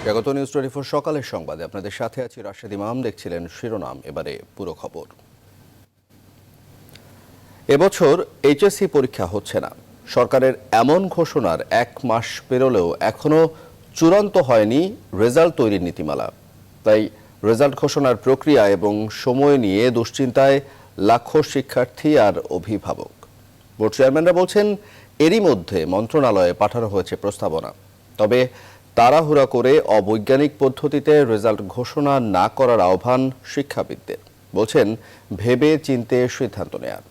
স্বাগত নিউজ 24 সকালের সংবাদে আপনাদের সাথে আছি রাশেদ ইমাম। দেখছিলেন শিরোনাম, এবারে পুরো খবর। এবছর এইচএসসি পরীক্ষা হচ্ছে না। সরকারের এমন ঘোষণার 1 মাস পেরোলেও এখনো চূড়ান্ত হয়নি রেজাল্ট তৈরির নীতিমালা। তাই রেজাল্ট ঘোষণার প্রক্রিয়া এবং সময় নিয়ে দুশ্চিন্তায় লাখো শিক্ষার্থী আর অভিভাবক। বোর্ড চেয়ারম্যানরা বলছেন এরই মধ্যে মন্ত্রণালয়ে পাঠানো হয়েছে প্রস্তাবনা। তবে তাড়াহুড়া করে অবৈজ্ঞানিক পদ্ধতিতে রেজাল্ট ঘোষণা না করার আহ্বান শিক্ষাবিদদের। বলছেন ভেবে চিন্তে সিদ্ধান্ত নেয়ার।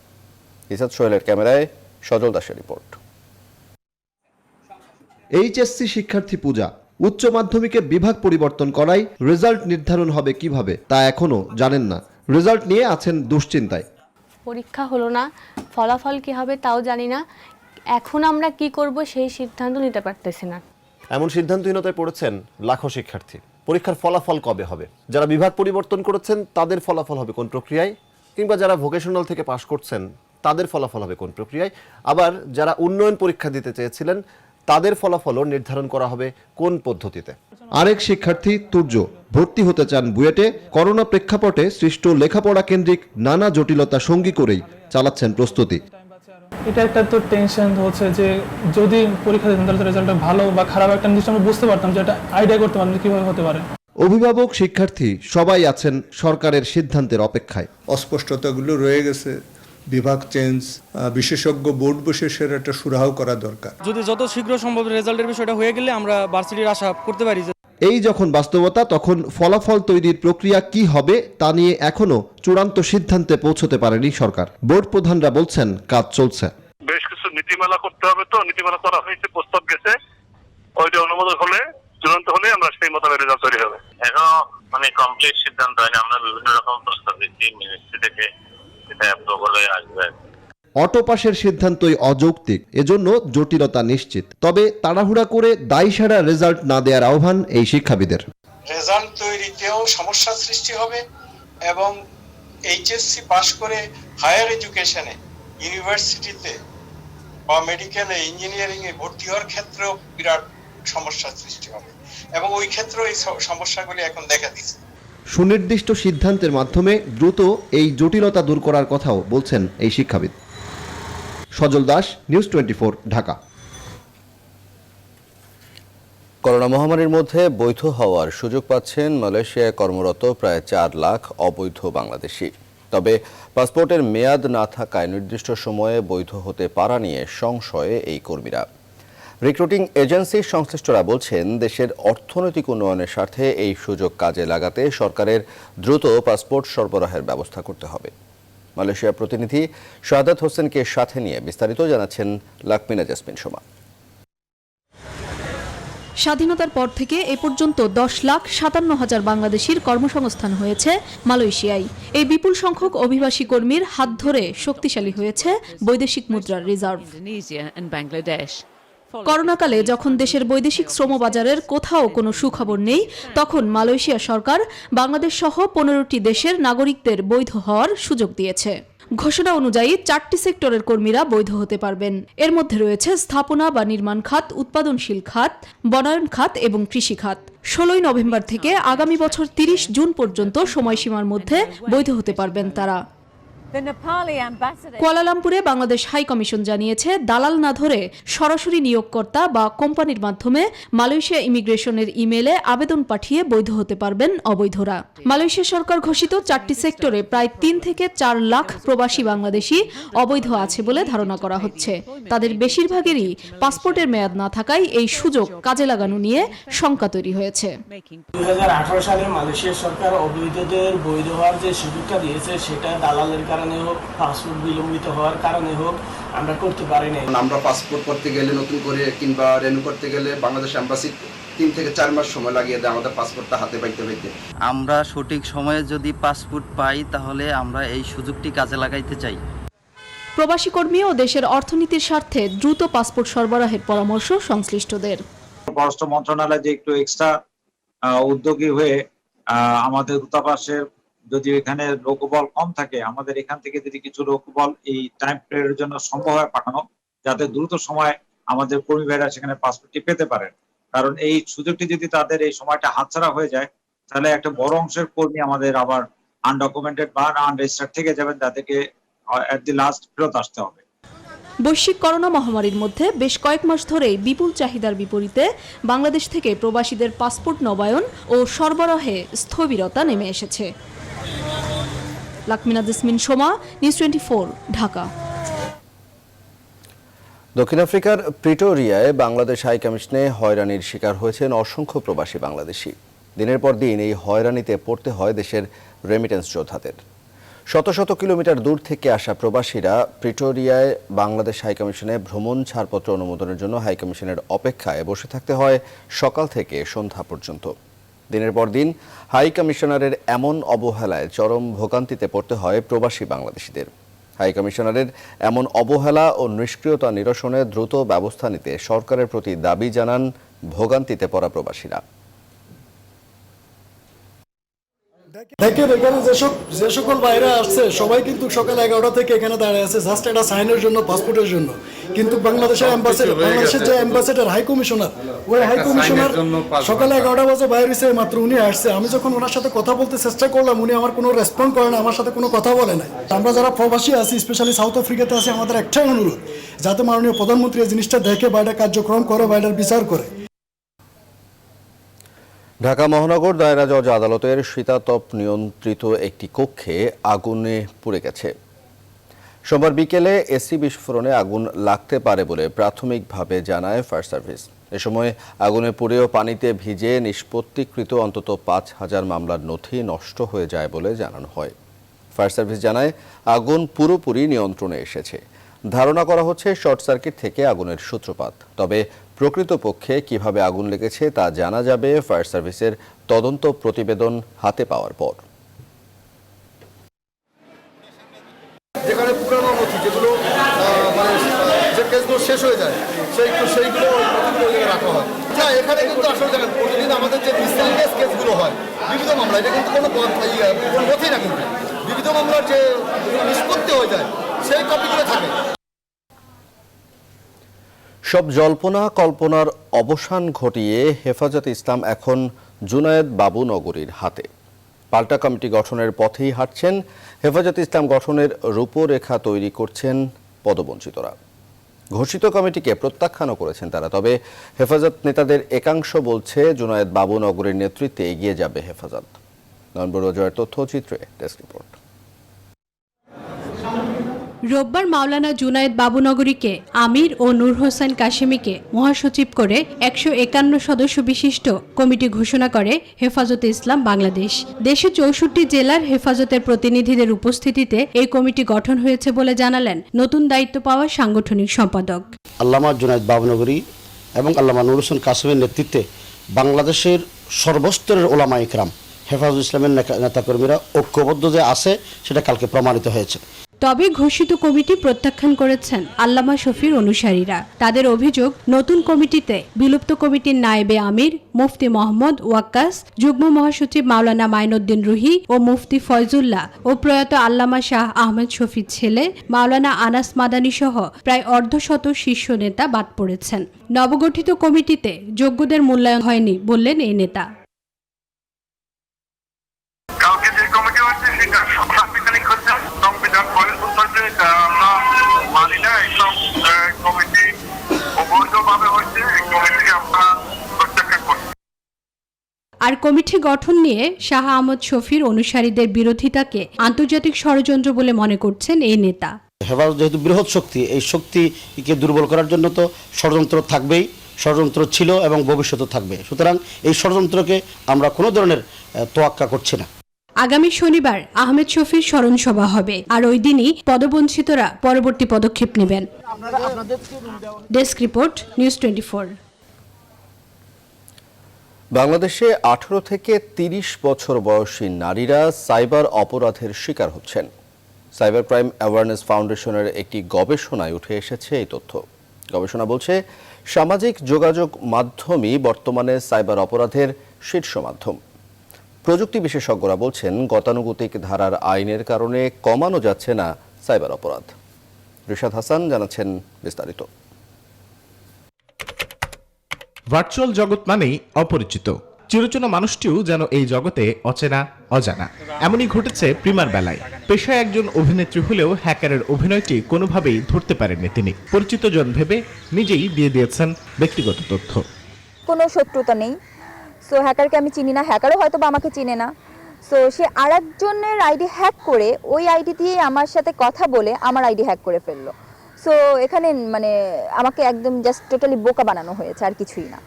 ইসাদ সোহেলের ক্যামেরায় সজল দাসের রিপোর্ট। এইচএসসি শিক্ষার্থী পূজা উচ্চ মাধ্যমিকের বিভাগ পরিবর্তন করায় রেজাল্ট নির্ধারণ হবে কিভাবে তা এখনো জানেন না। রেজাল্ট নিয়ে আছেন দুশ্চিন্তায়। পরীক্ষা হলো না, ফলাফল কি হবে তাও জানি না। এখন আমরা কি করব সেই সিদ্ধান্ত নিতে পারতেছি না। এমন সিদ্ধান্তহীনতায় পড়েছেন লাখো শিক্ষার্থী। পরীক্ষার ফলাফল কবে হবে? যারা বিভাগ পরিবর্তন করেছেন তাদের ফলাফল হবে কোন প্রক্রিয়ায়? কিংবা যারা ভোকেশনাল থেকে পাশ করছেন তাদের ফলাফল হবে কোন প্রক্রিয়ায়? আবার যারা উন্নয়ন পরীক্ষা দিতে চেয়েছিলেন তাদের ফলাফলও নির্ধারণ করা হবে কোন পদ্ধতিতে? আরেক শিক্ষার্থী তুর্য ভর্তি হতে চান বুয়েটে। করোনা প্রেক্ষাপটে সৃষ্ট লেখাপড়া কেন্দ্রিক নানা জটিলতা সঙ্গী করেই চালাচ্ছেন প্রস্তুতি। এটা একটা তো টেনশন হচ্ছে যে যদি পরীক্ষা দিতাম তাহলে রেজাল্টটা ভালো বা খারাপ একটা নির্দিষ্ট আমরা বুঝতে পারতাম, যে এটা আইডিয়া করতে পারতাম যে কিভাবে হতে পারে। অভিভাবক শিক্ষার্থী সবাই আছেন সরকারের সিদ্ধান্তের অপেক্ষায়। অস্পষ্টতাগুলো রয়ে গেছে, বিভাগ চেঞ্জ, বিশেষজ্ঞ বোর্ড বসে সেটা একটা সুরাহ করা দরকার। যদি যত শীঘ্র সম্ভব রেজাল্টের বিষয়টা হয়ে গেলে আমরা ভার্সিটির আশা করতে পারি। এই যখন বাস্তবতা, তখন ফলাফল তৈরির প্রক্রিয়া কি হবে তা নিয়ে এখনো চূড়ান্ত সিদ্ধান্তে পৌঁছতে পারেনি সরকার। বোর্ড প্রধানরা বলছেন কাজ চলছে। বেশ কিছু নীতিমালা করতে হবে, তো নীতিমালা করা হয়েছে, প্রস্তাব গেছে, ওইটা অনুমোদন হলে চূড়ান্ত হলে আমরা সেই মোতাবেক রেজাল্ট তৈরি হবে। এখনো কমপ্লিট সিদ্ধান্ত হয়নি। আমরা বিভিন্ন রকম প্রস্তাব দিচ্ছি, মিনিস্ট্রি থেকে এটা অ্যাপ্রুভালে আসবে। অটো পাসের সিদ্ধান্তই অযৌক্তিক, এজন্য জটিলতা নিশ্চিত। তবে তাড়াহুড়া করে দায়সারা রেজাল্ট না দেওয়ার আহ্বান এই শিক্ষাবিদের। রেজাল্ট তৈরিতেও সমস্যা সৃষ্টি হবে এবং এইচএসসি পাশ করে হায়ার এডুকেশনে, ইউনিভার্সিটিতে বা মেডিকেলে, ইঞ্জিনিয়ারিং এ ভর্তি হওয়ার ক্ষেত্রেও বিরাট সমস্যার সৃষ্টি হবে এবং ওই ক্ষেত্রে এই সমস্যাগুলি এখন দেখা দিচ্ছে। সুনির্দিষ্ট সিদ্ধান্তের মাধ্যমে দ্রুত এই জটিলতা দূর করার কথাও বলছেন এই শিক্ষাবিদ। সজল দাস, নিউজ 24, ঢাকা। করোনা মহামারীর মধ্যে বৈধ হওয়ার সুযোগ পাচ্ছেন মালয়েশিয়ায় কর্মরত প্রায় 4 লাখ অবৈধ বাংলাদেশি। তবে পাসপোর্টের মেয়াদ না থাকায় নির্দিষ্ট সময়ে বৈধ হতে পারা নিয়ে সংশয়ে এই কর্মীরা। রিক্রুটিং এজেন্সির সংশ্লিষ্টরা বলছেন দেশের অর্থনৈতিক উন্নয়নের স্বার্থে এই সুযোগ কাজে লাগাতে সরকারের দ্রুত পাসপোর্ট সরবরাহের ব্যবস্থা করতে হবে। মালয়েশিয়া প্রতিনিধি শাহাদাত হোসেনকে সাথে নিয়ে বিস্তারিত জানাচ্ছেন লাকমিনা জাসমিন সোমা। স্বাধীনতার পর থেকে এ পর্যন্ত 10,57,000 বাংলাদেশির কর্মসংস্থান হয়েছে মালয়েশিয়ায়। এই বিপুল সংখ্যক অভিবাসী কর্মীর হাত ধরে শক্তিশালী হয়েছে বৈদেশিক মুদ্রার রিজার্ভ। করোনাকালে যখন দেশের বৈদেশিক শ্রমবাজারের কোথাও কোনো সুখবর নেই, তখন মালয়েশিয়া সরকার বাংলাদেশ সহ 15টি দেশের নাগরিকদের বৈধ হওয়ার সুযোগ দিয়েছে। ঘোষণা অনুযায়ী 4টি সেক্টরের কর্মীরা বৈধ হতে পারবেন। এর মধ্যে রয়েছে স্থাপনা বা নির্মাণ খাত, উৎপাদনশীল খাত, বনায়ন খাত এবং কৃষি খাত। 16 নভেম্বর থেকে আগামী বছর 30 জুন পর্যন্ত সময়সীমার মধ্যে বৈধ হতে পারবেন তারা। কুয়ালালামপুরে বাংলাদেশ হাই কমিশন জানিয়েছে, দালাল না ধরে সরাসরি নিয়োগকর্তা বা কোম্পানির মাধ্যমে মালয়েশিয়া ইমিগ্রেশনের ইমেলে আবেদন পাঠিয়ে বৈধ হতে পারবেন অবৈধরা। মালয়েশিয়া সরকার ঘোষিত 4টি সেক্টরে প্রায় 3 থেকে 4 লাখ প্রবাসী বাংলাদেশি অবৈধ আছে বলে ধারণা করা হচ্ছে। তাদের বেশিরভাগেরই পাসপোর্টের মেয়াদ না থাকায় এই সুযোগ কাজে লাগানো নিয়ে শঙ্কা তৈরি হয়েছে। 2018 সালে মালয়েশিয়া সরকার অবৈধদের বৈধ হওয়ার যে সুযোগটা দিয়েছে, সেটা দালালের কারণে হোক, পাসপোর্ট বিলম্বিত হওয়ার কারণে হোক, আমরা করতে পারি না। আমরা পাসপোর্ট করতে গেলে, নতুন করে কিংবা রেনু করতে গেলে বাংলাদেশ এম্বাসি 3 থেকে 4 মাস সময় লাগিয়ে দেয় আমাদের পাসপোর্টটা হাতে পাইতে। আমরা সঠিক সময়ে যদি পাসপোর্ট পাই তাহলে আমরা এই সুযোগটি কাজে লাগাইতে চাই। প্রবাসী কর্মী ও দেশের অর্থনীতির স্বার্থে দ্রুত পাসপোর্ট সরবরাহের পরামর্শ সংশ্লিষ্টদের। পররাষ্ট্র মন্ত্রণালয় যে একটু এক্সট্রা উদ্যোগী হয়ে আমাদের দূতাবাসের যদি এখানে লোকবল কম থাকে, আমাদের এখান থেকে যদি কিছু লোকবল এই টাইম পিরিয়ডের জন্য সম্ভব হয় পাঠানো, যাতে দ্রুত সময় আমাদের কর্মী ভাইরা সেখানে পাসপোর্টটি পেতে পারেন। কারণ এই সুযোগটি যদি তাদের এই সময়টা হাতছাড়া হয়ে যায়, তাহলে একটা বড় অংশের কর্মী আমাদের আবার আনডকুমেন্টেড বা আনরেজিস্টার্ড থেকে যাবেন, তাদেরকে এট দি লাস্ট ফেরত আসতে হবে। বৈশ্বিক করোনা মহামারীর মধ্যে বেশ কয়েক মাস ধরেই বিপুল চাহিদার বিপরীতে বাংলাদেশ থেকে প্রবাসীদের পাসপোর্ট নবায়ন ও সরবরাহে স্থবিরতা নেমে এসেছে। লাকমিনা জেসমিন সোমা, নিউজ 24, ঢাকা। দক্ষিণ আফ্রিকার প্রিটোরিয়ায় বাংলাদেশ হাইকমিশনে হয়রানির শিকার হয়েছেন অসংখ্য প্রবাসী বাংলাদেশি। দিনের পর দিন এই হয়রানিতে পড়তে হয় দেশের রেমিটেন্স যোদ্ধাদের। শত শত কিলোমিটার দূর থেকে আসা প্রবাসীরা প্রিটোরিয়ায় বাংলাদেশ হাইকমিশনে ভ্রমণ ছাড়পত্র অনুমোদনের জন্য হাইকমিশনের অপেক্ষায় বসে থাকতে হয় সকাল থেকে সন্ধ্যা পর্যন্ত। দিনের পর দিন হাই কমিশনারের এমন অবহেলায় চরম ভোগান্তিতে পড়তে হয় প্রবাসী বাংলাদেশিদের। হাই কমিশনারের এমন অবহেলা ও নিষ্ক্রিয়তা নিরসনে দ্রুত ব্যবস্থা নিতে সরকারের প্রতি দাবি জানান ভোগান্তিতে পড়া প্রবাসীরা। দেখেন এখানে যে সকল বাইরে আসছে সবাই কিন্তু সকাল 11টা থেকে এখানে দাঁড়িয়ে আছে জাস্ট একটা সাইনের জন্য, পাসপোর্টের জন্য। কিন্তু বাংলাদেশের যে অ্যাম্বাসেডর হাই কমিশনার, ওই হাই কমিশনার সকালে 11টা বাজে বাইরে এসে মাত্র উনি আসছে। আমি যখন ওনার সাথে কথা বলতে চেষ্টা করলাম, উনি আমার কোনো রেসপন্ড করে না, আমার সাথে কোনো কথা বলে নাই। আমরা যারা প্রবাসী আছি, স্পেশালি সাউথ আফ্রিকাতে আছি, আমাদের একটাই অনুরোধ, যাতে মাননীয় প্রধানমন্ত্রী এই জিনিসটা দেখে বাইরে কার্যক্রম করে, বাইরের বিচার করে। ঢাকা মহানগর দায়রা জজ আদালতের শীতাতপ নিয়ন্ত্রিত একটি কক্ষে আগুনে পুড়ে গেছে। সোমবার বিকেলে এসি বিস্ফোরণে আগুন লাগতে পারে বলে প্রাথমিকভাবে জানায় ফায়ার সার্ভিস। এ সময় আগুনে পুড়েও পানিতে ভিজে নিষ্পত্তিকৃত অন্তত 5,000 মামলার নথি নষ্ট হয়ে যায় বলে জানানো হয়। ফায়ার সার্ভিস জানায় আগুন পুরোপুরি নিয়ন্ত্রণে এসেছে। ধারণা করা হচ্ছে শর্ট সার্কিট থেকে আগুনের সূত্রপাত। তবে প্রকৃতপক্ষে কিভাবে আগুন লেগেছে তা জানা যাবে ফায়ার সার্ভিসের তদন্ত প্রতিবেদন হাতে পাওয়ার পর। যেখানে পুরানো নথি যেগুলো মানে যে কেসগুলো শেষ হয়ে যায় সেইগুলো রাখা হয়। না, এখানে কিন্তু আসলে দেখেন প্রতিদিন আমাদের যে মিসেলিনিয়াস কেসগুলো হয় বিবিধ মামলা, এটা কিন্তু কোনো নথি না, কিন্তু বিবিধ মামলার যে নিষ্পত্তি হয়ে যায় সেই কপিগুলো থাকে। সব জল্পনা কল্পনার অবসান ঘটিয়ে হেফাজতে ইসলাম এখন জুনায়েদ বাবু নগরীর হাতে। পাল্টা কমিটি গঠনের পথেই হাঁটছেন। হেফাজতে ইসলাম গঠনের রূপরেখা তৈরি করছেন পদবঞ্চিতরা। ঘোষিত কমিটিকে প্রত্যাখ্যানও করেছেন তারা। তবে হেফাজত নেতাদের একাংশ বলছে জুনায়েদ বাবু নগরীর নেতৃত্বে এগিয়ে যাবে হেফাজত। নয়নবর রোজয়ের তথ্যচিত্রে ডেস্ক রিপোর্ট। রোববার মাওলানা জুনায়েদ বাবুনগরীকে আমির ও নূর হোসেন কাশেমিকে মহাসচিব করে 151 সদস্য বিশিষ্ট কমিটি ঘোষণা করে হেফাজতে ইসলাম বাংলাদেশ। দেশে 64 জেলার হেফাজতের প্রতিনিধিদের উপস্থিতিতে এই কমিটি গঠন হয়েছে বলে জানালেন নতুন দায়িত্ব পাওয়া সাংগঠনিক সম্পাদক আল্লামা জুনায়েদ বাবুনগরী এবং আল্লামা নূর হোসেন কাশেমের নেতৃত্বে বাংলাদেশের সর্বস্তরের ওলামা ইকরাম, হেফাজত ইসলামের নেতাকর্মীরা ঐক্যবদ্ধ যে আছে সেটা কালকে প্রমাণিত হয়েছে। তবে ঘোষিত কমিটি প্রত্যাখ্যান করেছেন আল্লামা শফির অনুসারীরা। তাদের অভিযোগ, নতুন কমিটিতে বিলুপ্ত কমিটির নায়েবে আমির মুফতি মোহাম্মদ ওয়াক্কাস, যুগ্ম মহাসচিব মাওলানা মাইনুদ্দিন রুহি ও মুফতি ফয়জুল্লাহ ও প্রয়াত আল্লামা শাহ আহমেদ শফির ছেলে মাওলানা আনাস মাদানী সহ প্রায় অর্ধশত শীর্ষ নেতা বাদ পড়েছেন। নবগঠিত কমিটিতে যোগ্যদের মূল্যায়ন হয়নি বললেন এই নেতা। আর কমিটি গঠন নিয়ে শাহ আহমদ শফির অনুসারীদের বিরোধিতাকে আন্তর্জাতিক ষড়যন্ত্র বলে মনে করছেন এই নেতা। হেফাজত যেহেতু বৃহৎ শক্তি, এই শক্তিকে দুর্বল করার জন্য তো ষড়যন্ত্র থাকবেই, ষড়যন্ত্র ছিল এবং ভবিষ্যতে থাকবে। সুতরাং এই ষড়যন্ত্রকে আমরা কোনো ধরনের তোয়াক্কা করছি না। আগামী শনিবার আহমেদ শফির স্মরণ সভা হবে, আর ওই দিনই পদবঞ্চিতরা পরবর্তী পদক্ষেপ নেবেন। Desk report, news 24। বাংলাদেশে 18 থেকে 30 বছর বয়সী নারীরা সাইবার অপরাধের শিকার হচ্ছেন। সাইবার ক্রাইম অ্যাওয়ারনেস ফাউন্ডেশনের একটি গবেষণায় উঠে এসেছে এই তথ্য। গবেষণা বলছে, সামাজিক যোগাযোগ মাধ্যমই বর্তমানে সাইবার অপরাধের শীর্ষ মাধ্যম। প্রযুক্তি বিশেষজ্ঞরা বলছেন, গতানুগতিক ধারার আইনের কারণে কমানো যাচ্ছে না সাইবার অপরাধ। রিশাদ হাসান জানাচ্ছেন বিস্তারিত। ভার্চুয়াল জগৎ মানেই অপরিচিত, চিরচেনা মানুষটিও যেন এই জগতে অচেনা অজানা। এমনই ঘটেছে প্রিমার বেলায়। পেশায় একজন অভিনেত্রী হলেও হ্যাকারের অভিনয়টি কোনোভাবেই ধরতে পারেননি তিনি। পরিচিত জন ভেবে নিজেই দিয়ে দিয়েছেন ব্যক্তিগত তথ্য। কোনো শত্রুতা নেই, সো হ্যাকারকে আমি চিনি না, হ্যাকারও হয়তো বা আমাকে চিনে না। সো সে আরেকজনের আইডি হ্যাক করে ওই আইডি দিয়ে আমার সাথে কথা বলে আমার আইডি হ্যাক করে ফেললো। সো এখানে মানে আমাকে একদম জাস্ট টোটালি বোকা বানানো হয়েছে, আর কিছুই না।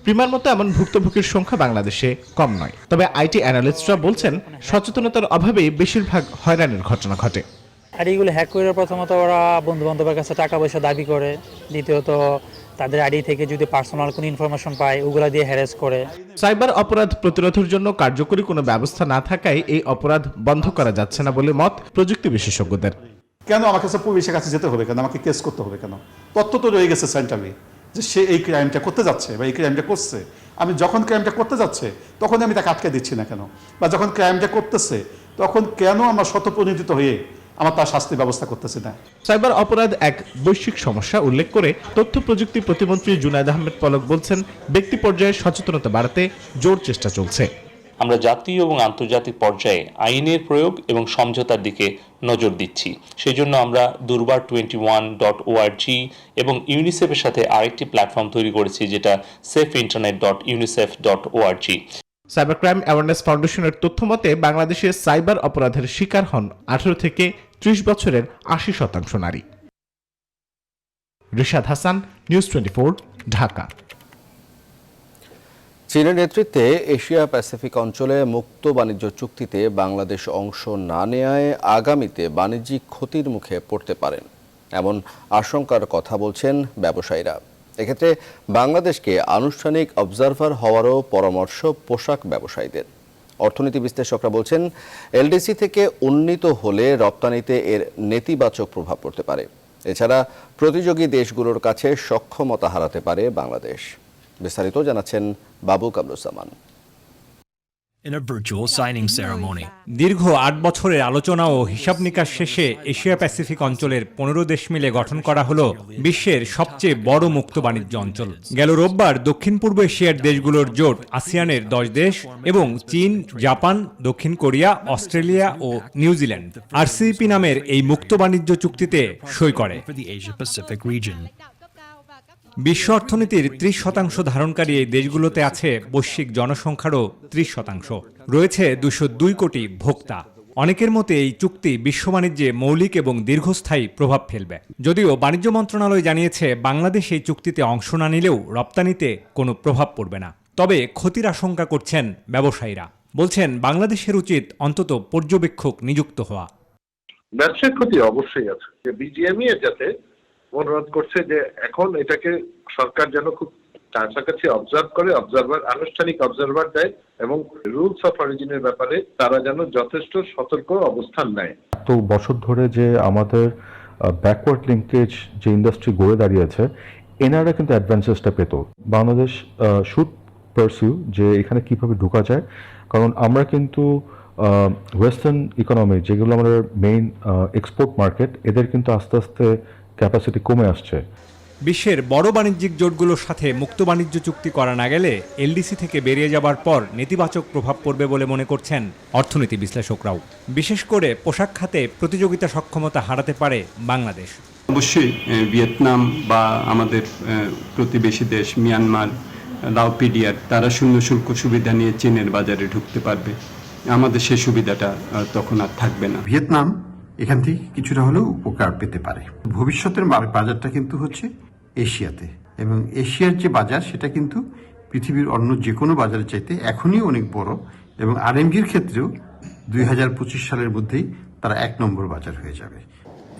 প্রিমার মতো এমন ভুক্তভোগীর সংখ্যা বাংলাদেশে কম নয়, তবে আইটি অ্যানালিস্টরা বলছেন সচেতনতার অভাবেই বেশিরভাগ হয়রানির ঘটনা ঘটে। আইডিগুলো হ্যাক করে প্রথমত ওরা বন্ধু বান্ধবের কাছে টাকা পয়সা দাবি করে, দ্বিতীয়ত তাদের আইডি থেকে যদি পার্সোনাল কোনো ইনফরমেশন পায় ওগুলা দিয়ে হ্যারাস করে। সাইবার অপরাধ প্রতিরোধের জন্য কার্যকরী কোনো ব্যবস্থা না থাকায় এই অপরাধ বন্ধ করা যাচ্ছে না বলে মত প্রযুক্তি বিশেষজ্ঞদের। কেন আমার কাছে পুলিশের কাছে যেতে হবে, কেন আমাকে কেস করতে হবে, কেন তথ্য তো রয়ে গেছে সেন্টারে যে সে এই ক্রাইমটা করতে যাচ্ছে বা এই ক্রাইমটা করছে। আমি যখন ক্রাইমটা করতে যাচ্ছে তখন আমি তাকে আটকে দিচ্ছি না কেন, বা যখন ক্রাইমটা করতেছে তখন কেন আমার স্বতঃপ্রণোদিত হয়ে আমার তার শাস্তি ব্যবস্থা করতেছে না। সাইবার অপরাধ এক বৈশ্বিক সমস্যা উল্লেখ করে তথ্য প্রযুক্তি প্রতিমন্ত্রী জুনায়েদ আহমেদ পলক বলছেন, ব্যক্তি পর্যায়ে সচেতনতা বাড়াতে জোর চেষ্টা চলছে। আমরা জাতীয় এবং আন্তর্জাতিক পর্যায়ে আইনের প্রয়োগ এবং সমঝোতার দিকে নজর দিচ্ছি। সেই জন্য আমরা দুর্বার 21.org এবং ইউনিসেফের সাথে আরেকটি প্ল্যাটফর্ম তৈরি করেছি, যেটা safeinternet.unicef.org। সাইবার ক্রাইম অ্যাওয়ারনেস ফাউন্ডেশনের তথ্য মতে বাংলাদেশে সাইবার অপরাধের শিকার হন 18 থেকে 30 বছরের 80% নারী। রিশাদ হাসান, নিউজ 24, ঢাকা। চীনের নেতৃত্বে এশিয়া প্যাসিফিক অঞ্চলে মুক্ত বাণিজ্য চুক্তিতে বাংলাদেশ অংশ না নেওয়ায় আগামীতে বাণিজ্যিক ক্ষতির মুখে পড়তে পারেন, এমন আশঙ্কার কথা বলছেন ব্যবসায়ীরা। এক্ষেত্রে বাংলাদেশকে আনুষ্ঠানিক অবজারভার হওয়ারও পরামর্শ পোশাক ব্যবসায়ীদের। অর্থনীতি বিশ্লেষকরা বলছেন, এলডিসি থেকে উন্নীত হলে রপ্তানিতে এর নেতিবাচক প্রভাব পড়তে পারে। এছাড়া প্রতিযোগী দেশগুলোর কাছে সক্ষমতা হারাতে পারে বাংলাদেশ। বিস্তারিত জানাচ্ছেন বাবু কামরুজ্জামান। দীর্ঘ 8 বছরের আলোচনা ও হিসাব নিকাশ শেষে এশিয়া প্যাসিফিক অঞ্চলের 15 দেশ মিলে গঠন করা হলো বিশ্বের সবচেয়ে বড় মুক্ত বাণিজ্য অঞ্চল। গেল রোববার দক্ষিণ পূর্ব এশিয়ার দেশগুলোর জোট আসিয়ানের 10 দেশ এবং চীন, জাপান, দক্ষিণ কোরিয়া, অস্ট্রেলিয়া ও নিউজিল্যান্ড আরসিইপি নামের এই মুক্ত বাণিজ্য চুক্তিতে সই করে। বিশ্ব অর্থনীতির 30% ধারণকারী এই দেশগুলোতে আছে বৈশ্বিক জনসংখ্যারও 30%। রয়েছে 202 কোটি ভোক্তা। অনেকের মতে এই চুক্তি বিশ্ব বাণিজ্যে মৌলিক এবং দীর্ঘস্থায়ী প্রভাব ফেলবে। যদিও বাণিজ্য মন্ত্রণালয় জানিয়েছে বাংলাদেশ এই চুক্তিতে অংশ না নিলেও রপ্তানিতে কোনো প্রভাব পড়বে না। তবে ক্ষতির আশঙ্কা করছেন ব্যবসায়ীরা। বলছেন, বাংলাদেশের উচিত অন্তত পর্যবেক্ষক নিযুক্ত হওয়া। ব্যবসায়িক ক্ষতি অবশ্যই আছে। বিজিএমই যাতে অনুরোধ করছে যে এখন এটাকে সরকার যেন খুব কাছাকাছি অবজার্ভ করে, আনুষ্ঠানিক অবজারভার দেয় এবং রুলস অফ অরিজিনের ব্যাপারে তারা যেন যথেষ্ট সতর্ক অবস্থান নেয়। তো বছর ধরে যে আমাদের ব্যাকওয়ার্ড লিঙ্কেজ যে ইন্ডাস্ট্রি গড়ে দাঁড়িয়েছে, এনারা কিন্তু অ্যাডভান্সেসটা পেত। বাংলাদেশ শুড পারসিউ যে এখানে কিভাবে ঢোকা যায়, কারণ আমরা কিন্তু ওয়েস্টার্ন ইকোনমি যেগুলো আমাদের মেইন এক্সপোর্ট মার্কেট, এদের কিন্তু আস্তে আস্তে ক্যাপাসিটি কমে আসছে। বিশ্বের বড় বাণিজ্যিক জোটগুলোর সাথে মুক্ত বাণিজ্য চুক্তি করা না গেলে এলডিসি থেকে বেরিয়ে যাবার পর নেতিবাচক প্রভাব পড়বে বলে মনে করছেন অর্থনীতি বিশ্লেষকরাও। বিশেষ করে পোশাক খাতে প্রতিযোগিতা সক্ষমতা হারাতে পারে বাংলাদেশ। অবশ্যই ভিয়েতনাম বা আমাদের প্রতিবেশী দেশ মিয়ানমার, লাওপিডিয়ার, তারা শূন্য শুল্ক সুবিধা নিয়ে চীনের বাজারে ঢুকতে পারবে। আমাদের সেই সুবিধাটা তখন আর থাকবে না। ভিয়েতনাম এখান থেকে কিছুটা হলেও উপকার পেতে পারে। ভবিষ্যতের বাজারটা কিন্তু হচ্ছে এশিয়াতে, এবং এশিয়ার যে বাজার সেটা কিন্তু পৃথিবীর অন্য যে কোনো বাজারের চাইতে এখনই অনেক বড়, এবং আরএমজির ক্ষেত্রেও 2025 সালের মধ্যেই তারা 1 নম্বর বাজার হয়ে যাবে।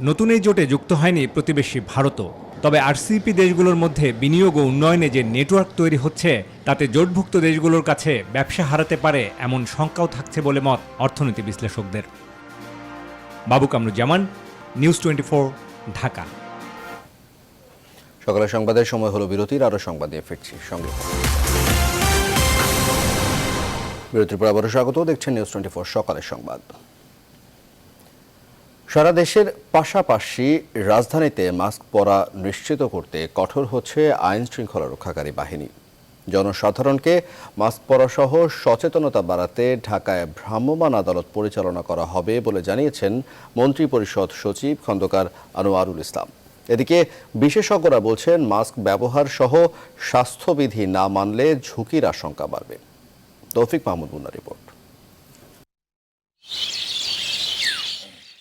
নতুন এই জোটে যুক্ত হয়নি প্রতিবেশী ভারতও। তবে আরসিইপি দেশগুলোর মধ্যে বিনিয়োগ ও উন্নয়নে যে নেটওয়ার্ক তৈরি হচ্ছে, তাতে জোটভুক্ত দেশগুলোর কাছে ব্যবসা হারাতে পারে এমন শঙ্কাও থাকছে বলে মত অর্থনীতি বিশ্লেষকদের। বাবু কামরুজ্জামান, নিউজ 24, ঢাকা। সকালের সংবাদের সময় হলো বিরতির, আরো সংবাদ নিয়ে ফিরছি। সঙ্গে বিরতির পর আবারও স্বাগত। দেখছেন নিউজ 24 সকালের সংবাদ। সারা দেশের পাশাপাশি রাজধানীতে মাস্ক পরা নিশ্চিত করতে কঠোর হচ্ছে আইন শৃঙ্খলা রক্ষাকারী বাহিনী। জনসাধারণকে মাস্ক পরা সহ সচেতনতা বাড়াতে ঢাকায় ভ্রাম্যমাণ আদালত পরিচালনা করা হবে বলে জানিয়েছেন মন্ত্রিপরিষদ সচিব খন্দকার আনোয়ারুল ইসলাম। এদিকে বিশেষজ্ঞরা বলছেন মাস্ক ব্যবহার সহ স্বাস্থ্যবিধি না মানলে ঝুঁকির আশঙ্কা বাড়বে। তৌফিক মাহমুদ মুন্নার রিপোর্ট।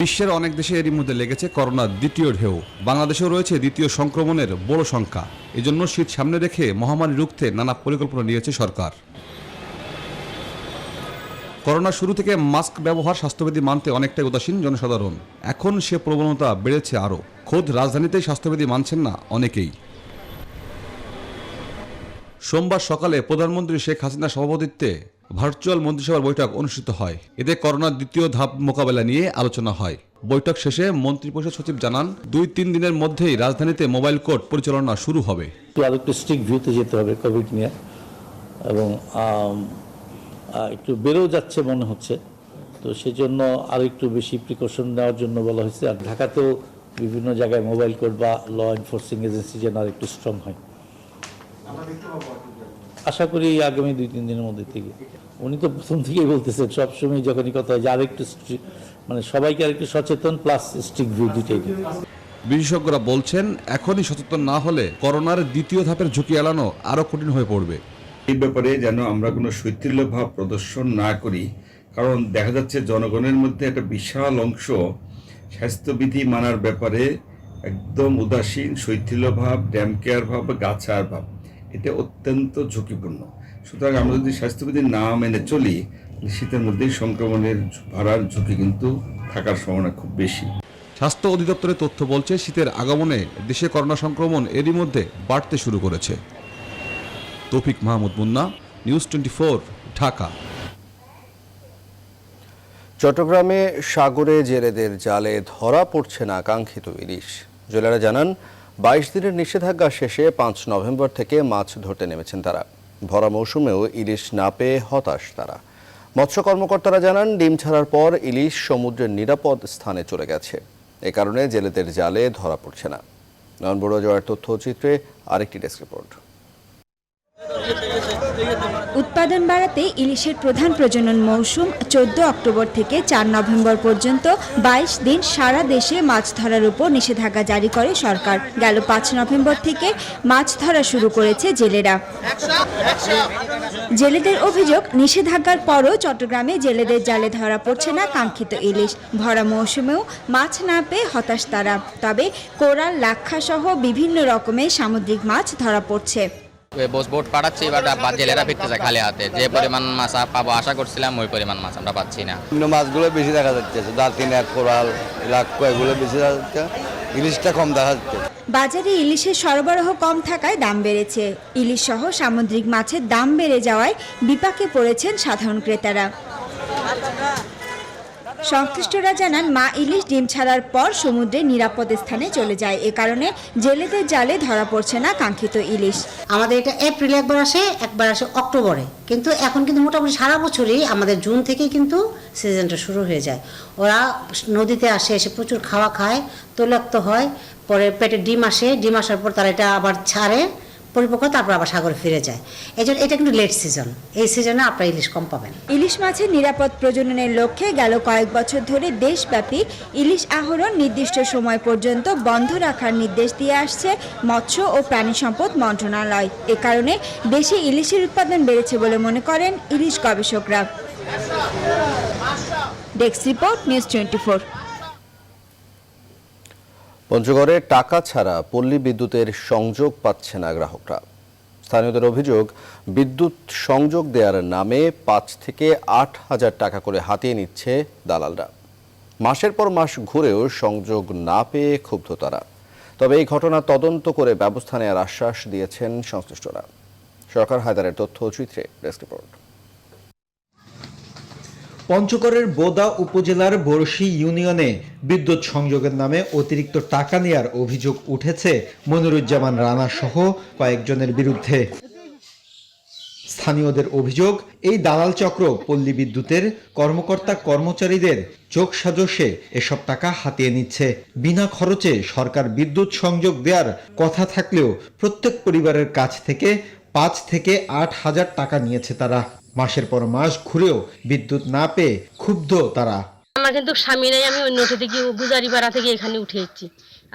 বিশ্বের অনেক দেশে এরই মধ্যে লেগেছে করোনার দ্বিতীয় ঢেউ। বাংলাদেশেও রয়েছে দ্বিতীয় সংক্রমণের বড় সংখ্যা। এজন্য শীত সামনে রেখে মহামারী রুখতে নানা পরিকল্পনা নিয়েছে সরকার। করোনা শুরু থেকে মাস্ক ব্যবহার, স্বাস্থ্যবিধি মানতে অনেকটাই উদাসীন জনসাধারণ। এখন সে প্রবণতা বেড়েছে আরও। খোদ রাজধানীতেই স্বাস্থ্যবিধি মানছেন না অনেকেই। সোমবার সকালে প্রধানমন্ত্রী শেখ হাসিনার সভাপতিত্বে ভার্চুয়াল মন্ত্রিসভার বৈঠক অনুষ্ঠিত হয়। এতে করোনার দ্বিতীয় ধাপ মোকাবেলা নিয়ে আলোচনা হয়। বৈঠক শেষে মন্ত্রিপরিষদ সচিব জানান, 2-3 দিনের মধ্যেই রাজধানীতে মোবাইল কোর্ট পরিচালনা শুরু হবে। আরেকটু স্ট্রিক্ট ভিউতে যেতে হবে কোভিড নিয়ে, এবং একটু বেড়েও যাচ্ছে মনে হচ্ছে, তো সেজন্য আরো একটু বেশি প্রিকশন নেওয়ার জন্য বলা হয়েছে। আর ঢাকাতেও বিভিন্ন জায়গায় মোবাইল কোর্ট বা ল এনফোর্সিং এজেন্সি যেন আর একটু স্ট্রং হয়। আশা করি আগামী 2-3 দিনের মধ্যে থেকে। উনি তো প্রথম থেকেই বলতেছেন, সবসময় যখনই কথা হয় যে আরেকটু মানে সবাইকে আরেকটু সচেতন প্লাস স্ট্রিক্ট ভিউ দুইটাই। বিশেষজ্ঞরা বলছেন, এখনই সচেতন না হলে করোনার দ্বিতীয় ধাপের ঝুঁকি এড়ানো আরো কঠিন হয়ে পড়বে। এই ব্যাপারে যেন আমরা কোনো শৈথিল্য ভাব প্রদর্শন না করি, কারণ দেখা যাচ্ছে জনগণের মধ্যে একটা বিশাল অংশ স্বাস্থ্যবিধি মানার ব্যাপারে একদম উদাসীন, শৈথিল্য ভাব, ড্যাম কেয়ার ভাব বা গাছার ভাব। এটা অত্যন্ত ঝুঁকিপূর্ণ। সুতরাং আমরা যদি স্বাস্থ্যবিধি না মেনে চলি, শীতের মধ্যেই সংক্রমণের বাড়ার ঝুঁকি কিন্তু থাকার সম্ভাবনা খুব বেশি। স্বাস্থ্য অধিদপ্তরের তথ্য বলছে, শীতের আগমনে দেশে করোনা সংক্রমণ এরই মধ্যে বাড়তে শুরু করেছে। তৌফিক মাহমুদ মুন্না, নিউজ 24, ঢাকা। চট্টগ্রামে সাগরে জেলেদের জালে ধরা পড়ছে না কাঙ্ক্ষিত ইলিশ। জেলেরা জানান, 22 দিনের নিষেধাজ্ঞা শেষে 5 নভেম্বর থেকে মাছ ধরতে নেমেছেন তারা। ভরা মৌসুমেও ইলিশ না পেয়ে হতাশ তারা। মৎস্য কর্মকর্তারা জানান, ডিম ছাড়ার পর ইলিশ সমুদ্রের নিরাপদ স্থানে চলে গেছে। এ কারণে জেলেদের জালে ধরা পড়ছে না। নয়ন বড়ুয়া জয়ের তথ্যচিত্রে আরেকটি ডেস্ক রিপোর্ট। উৎপাদন বাড়াতে ইলিশের প্রধান প্রজনন মৌসুম 14 অক্টোবর থেকে 4 নভেম্বর পর্যন্ত 22 দিন সারা দেশে মাছ ধরার উপর নিষেধাজ্ঞা জারি করে সরকার। গেল 5 নভেম্বর থেকে মাছ ধরা শুরু করেছে জেলেরা। জেলেদের অভিযোগ, নিষেধাজ্ঞার পরও চট্টগ্রামে জেলেদের জালে ধরা পড়ছে না কাঙ্ক্ষিত ইলিশ। ভরা মৌসুমেও মাছ না পেয়ে হতাশ তারা। তবে কোরাল, লাক্ষা সহ বিভিন্ন রকমের সামুদ্রিক মাছ ধরা পড়ছে। বোট পাঠাচ্ছি, এবার জেলেরা ফিরতে চায় খালি হাতে। যে পরিমাণ মাছ পাবো আশা করছিলাম, ওই পরিমাণ মাছ আমরা পাচ্ছি না। মাছগুলো বেশি দেখা যাচ্ছে, দাঁতিন, কোরাল, লাক্কা এগুলো বেশি দেখা যাচ্ছে, ইলিশটা কম দেখা যাচ্ছে। বাজারে ইলিশের সরবরাহ কম থাকায় দাম বেড়েছে। ইলিশ সহ সামুদ্রিক মাছের দাম বেড়ে যাওয়ায় বিপাকে পড়েছেন সাধারণ ক্রেতারা। সংশ্লিষ্টরা জানান, মা ইলিশ ডিম ছাড়ার পর সমুদ্রে নিরাপদ স্থানে চলে যায়। এ কারণে জেলেদের জালে ধরা পড়ছে না কাঙ্ক্ষিত ইলিশ। আমাদের এটা এপ্রিলে একবার আসে অক্টোবরে, কিন্তু এখন কিন্তু মোটামুটি সারা বছরই আমাদের জুন থেকেই কিন্তু সিজনটা শুরু হয়ে যায়। ওরা নদীতে আসে, এসে প্রচুর খাওয়া খায়, তৈলাক্ত হয়, পরে পেটে ডিম আসে, ডিম আসার পর তারা এটা আবার ছাড়ে পরিপক্ক, তারপর আবার সাগরে ফিরে যায়। এই জন্য এটা কিন্তু লেট সিজন, এই সিজনে আপনারা ইলিশ কম পাবেন। ইলিশ মাছের নিরাপদ প্রজননের লক্ষ্যে গেল কয়েক বছর ধরে দেশব্যাপী ইলিশ আহরণ নির্দিষ্ট সময় পর্যন্ত বন্ধ রাখার নির্দেশ দিয়ে আসছে মৎস্য ও প্রাণী সম্পদ মন্ত্রণালয়। এ কারণে দেশে ইলিশের উৎপাদন বেড়েছে বলে মনে করেন ইলিশ গবেষকরা। Desk report, news 24। পঞ্চগড়ে টাকা ছাড়া পল্লী বিদ্যুতের সংযোগ পাচ্ছে না গ্রাহকরা। স্থানীয়দের অভিযোগ, বিদ্যুৎ সংযোগ দেওয়ার নামে 5 থেকে 8 হাজার টাকা করে হাতিয়ে নিচ্ছে দালালরা। মাসের পর মাস ঘুরেও সংযোগ না পেয়ে ক্ষুব্ধ তারা। তবে এই ঘটনা তদন্ত করে ব্যবস্থা নেওয়ার আশ্বাস দিয়েছেন সংশ্লিষ্টরা। সরকার হায়দারের তথ্যচিত্রে ডেস্ক রিপোর্ট। পঞ্চগড়ের বোদা উপজেলার বরশী ইউনিয়নে বিদ্যুৎ সংযোগের নামে অতিরিক্ত টাকা নেয়ার অভিযোগ উঠেছে মনিরুজ্জামান রানা সহ কয়েকজনের বিরুদ্ধে। স্থানীয়দের অভিযোগ, এই দালাল চক্র পল্লী বিদ্যুতের কর্মকর্তা কর্মচারীদের চোখ সাজসে এসব টাকা হাতিয়ে নিচ্ছে। বিনা খরচে সরকার বিদ্যুৎ সংযোগ দেওয়ার কথা থাকলেও প্রত্যেক পরিবারের কাছ থেকে 5 থেকে 8 হাজার টাকা নিয়েছে তারা। মাসের পর মাস ঘুরেও বিদ্যুৎ না পেয়ে ক্ষুব্ধ তারা। আমার কিন্তু স্বামী নাই, আমি অন্য থেকে গুজারি পাড়া থেকে এখানে উঠে এসেছি।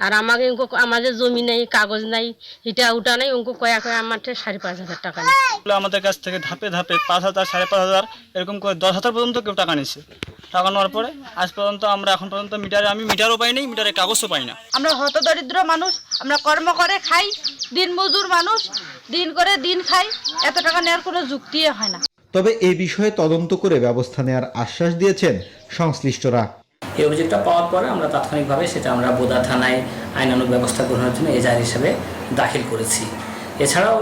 আর আমাকে আমাদের জমি নেই, কাগজ নাই, এটা উঠা নাই, অঙ্ক কয়া আমার 5,500 টাকা নেই। আমাদের কাছ থেকে ধাপে ধাপে 5,000, 5,500 এরকম করে 10,000 পর্যন্ত কেউ টাকা নিচ্ছে। টাকা নেওয়ার পরে আজ পর্যন্ত আমরা এখন পর্যন্ত আমি মিটারও পাই নাই, মিটারে কাগজও পাই না। আমরা হতদরিদ্র মানুষ, আমরা কর্ম করে খাই, দিন মজুর মানুষ, দিন করে দিন খাই, এত টাকা নেওয়ার কোনো যুক্তি হয় না। তবে এই বিষয়ে তদন্ত করে ব্যবস্থা নেওয়ার আশ্বাস দিয়েছেন সংশ্লিষ্টরা। এই অভিযোগটা পাওয়ার পরে আমরা তাৎক্ষণিকভাবে সেটা আমরা বোদা থানায় আইনানুগ ব্যবস্থা গ্রহণের জন্য এজাহার হিসেবে দাখিল করেছি। এছাড়াও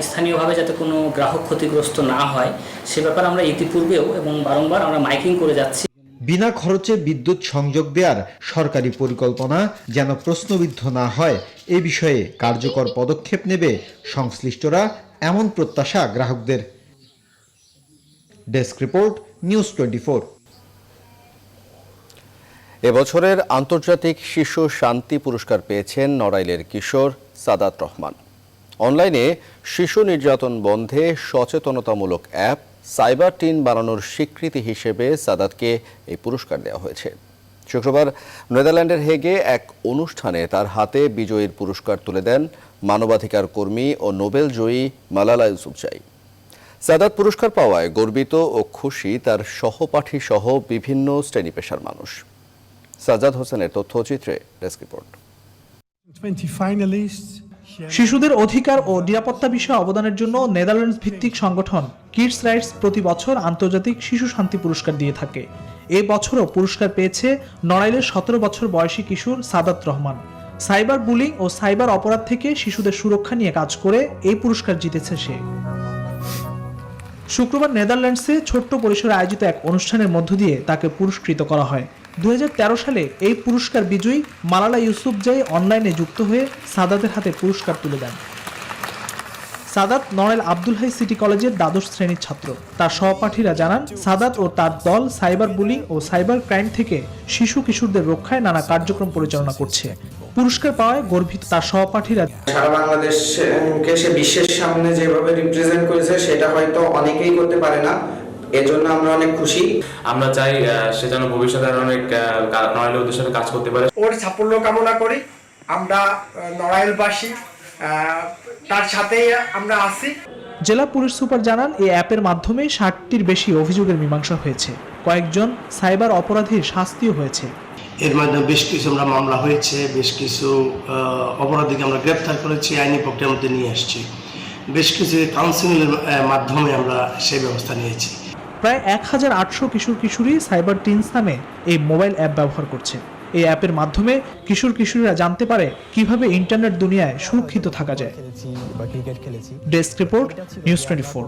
স্থানীয়ভাবে যাতে কোনো গ্রাহক ক্ষতিগ্রস্ত না হয় সে ব্যাপারে আমরা ইতিপূর্বেও এবং বারংবার আমরা মাইকিং করে যাচ্ছি। বিনা খরচে বিদ্যুৎ সংযোগ দেওয়ার সরকারি পরিকল্পনা যেন প্রশ্নবিদ্ধ না হয় এ বিষয়ে কার্যকর পদক্ষেপ নেবে সংশ্লিষ্টরা, এমন প্রত্যাশা গ্রাহকদের। Desk report, news 24। এবছরের আন্তর্জাতিক শিশু শান্তি পুরস্কার পেয়েছেন নড়াইলের কিশোর সাদাত রহমান। অনলাইনে শিশু নির্যাতন বন্ধে সচেতনতামূলক অ্যাপ সাইবার টিন বানানোর স্বীকৃতি হিসেবে সাদাতকে এই পুরস্কার দেওয়া হয়েছে। শুক্রবার নেদারল্যান্ডের হেগে এক অনুষ্ঠানে তার হাতে বিজয়ীর পুরস্কার তুলে দেন মানবাধিকার কর্মী ও নোবেল জয়ী মালালা ইউসুফজাই। সাদাত পুরস্কার পাওয়ায় গর্বিত ও খুশি তার সহপাঠী সহ বিভিন্ন শ্রেণী পেশার মানুষ। সাজাদ হোসেনের তথ্যচিত্রে ডেস্ক রিপোর্ট। শিশুদের অধিকার ও নিরাপত্তা বিষয়ে অবদানের জন্য নেদারল্যান্ডস ভিত্তিক সংগঠন কিডস রাইটস প্রতি বছর আন্তর্জাতিক শিশু শান্তি পুরস্কার দিয়ে থাকে। এই বছরও পুরস্কার পেয়েছে নড়াইলের 17 বছর বয়সী কিশোর সাদাত রহমান। সাইবার বুলিং ও সাইবার অপরাধ থেকে শিশুদের সুরক্ষা নিয়ে কাজ করে এই পুরস্কার জিতেছে সে। শুক্রবার নেদারল্যান্ডসে ছোট্ট পরিসরে আয়োজিত এক অনুষ্ঠানের মধ্য দিয়ে তাকে পুরস্কৃত করা হয়। 2013 সালে এই পুরস্কার বিজয়ী মালালা ইউসুফজাই অনলাইনে যুক্ত হয়ে সাদাতের হাতে পুরস্কার তুলে দেন। সাদাত নড়াইল আব্দুল হাই সিটি কলেজের দ্বাদশ শ্রেণীর ছাত্র। তার সহপাঠীরা জানান, সাদাত ও তার দল সাইবার বুলিং ও সাইবার ক্রাইম থেকে শিশু কিশোরদের রক্ষায় নানা কার্যক্রম পরিচালনা করছে। পুরস্কার পাওয়ায় গর্বিত তার সহপাঠীরা। সারা বাংলাদেশকে সে বিশ্বের সামনে যেভাবে রিপ্রেজেন্ট করেছে সেটা হয়তো অনেকেই করতে পারে না, এজন্য আমরা অনেক খুশি। আমরা চাই সে যেন ভবিষ্যতে অনেক নড়াইলের উদ্দেশ্যে কাজ করতে পারে। ওর সাফল্য কামনা করি। আমরা নড়াইলবাসী তার সাথেই আমরা আছি। জেলা পুলিশ সুপার জানান, এই অ্যাপের মাধ্যমে 60টির বেশি অভিযোগের মীমাংসা হয়েছে। কয়েকজন সাইবার অপরাধীর শাস্তিও হয়েছে। এর মাধ্যমে বেশ কিছু আমরা মামলা হয়েছে, বেশ কিছু অপরাধীকে আমরা গ্রেপ্তার করেছি, আইনি প্রক্রিয়ার মধ্যে নিয়ে আসছি। বেশ কিছু কাউন্সিলিংয়ের মাধ্যমে আমরা সেই ব্যবস্থা নিয়েছি। প্রায় 1800 কিশোর কিশোরী সাইবার টিনস নামে এই মোবাইল অ্যাপ ব্যবহার করছে। এই অ্যাপের মাধ্যমে কিশোর কিশোরীরা জানতে পারে কিভাবে ইন্টারনেট দুনিয়ায় সুরক্ষিত থাকা যায়। Desk report, news 24।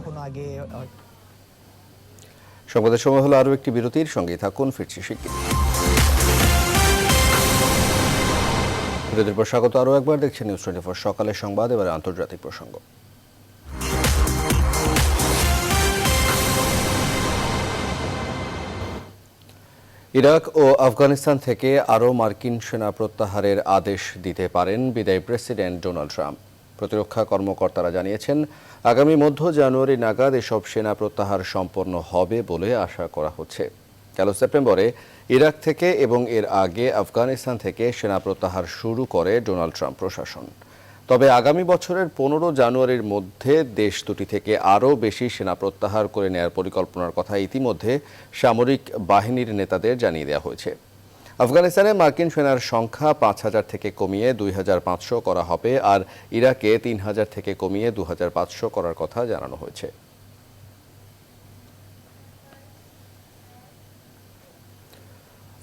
সংবাদের সময় হলো আরও একটি বিরতির, সঙ্গে থাকুন, ফিরছি শিগগিরই। বিরতির পর স্বাগত আরও একবার, দেখছেন নিউজ 24 সকালের সংবাদ। এবারে আন্তর্জাতিক প্রসঙ্গ। ইরাক ও আফগানিস্তান থেকে আরও মার্কিন সেনা প্রত্যাহারের আদেশ দিতে পারেন বিদায়ী প্রেসিডেন্ট ডোনাল্ড ট্রাম্প। প্রতিরক্ষা কর্মকর্তারা জানিয়েছেন, আগামী মধ্য জানুয়ারি নাগাদ এসব সেনা প্রত্যাহার সম্পন্ন হবে বলে আশা করা হচ্ছে। গেল সেপ্টেম্বরে ইরাক থেকে এবং এর আগে আফগানিস্তান থেকে সেনা প্রত্যাহার শুরু করে ডোনাল্ড ট্রাম্প প্রশাসন। তবে আগামী বছরের 15 জানুয়ারির মধ্যে দেশ দুটি থেকে আরও বেশি সেনা প্রত্যাহার করে নেয়ার পরিকল্পনার কথা ইতিমধ্যে সামরিক বাহিনীর নেতাদের জানিয়ে দেওয়া হয়েছে। আফগানিস্তানে মার্কিন সেনার সংখ্যা 5,000 থেকে কমিয়ে 2,500 করা হবে, আর ইরাকে 3,000 থেকে কমিয়ে 2,500 করার কথা জানানো হয়েছে।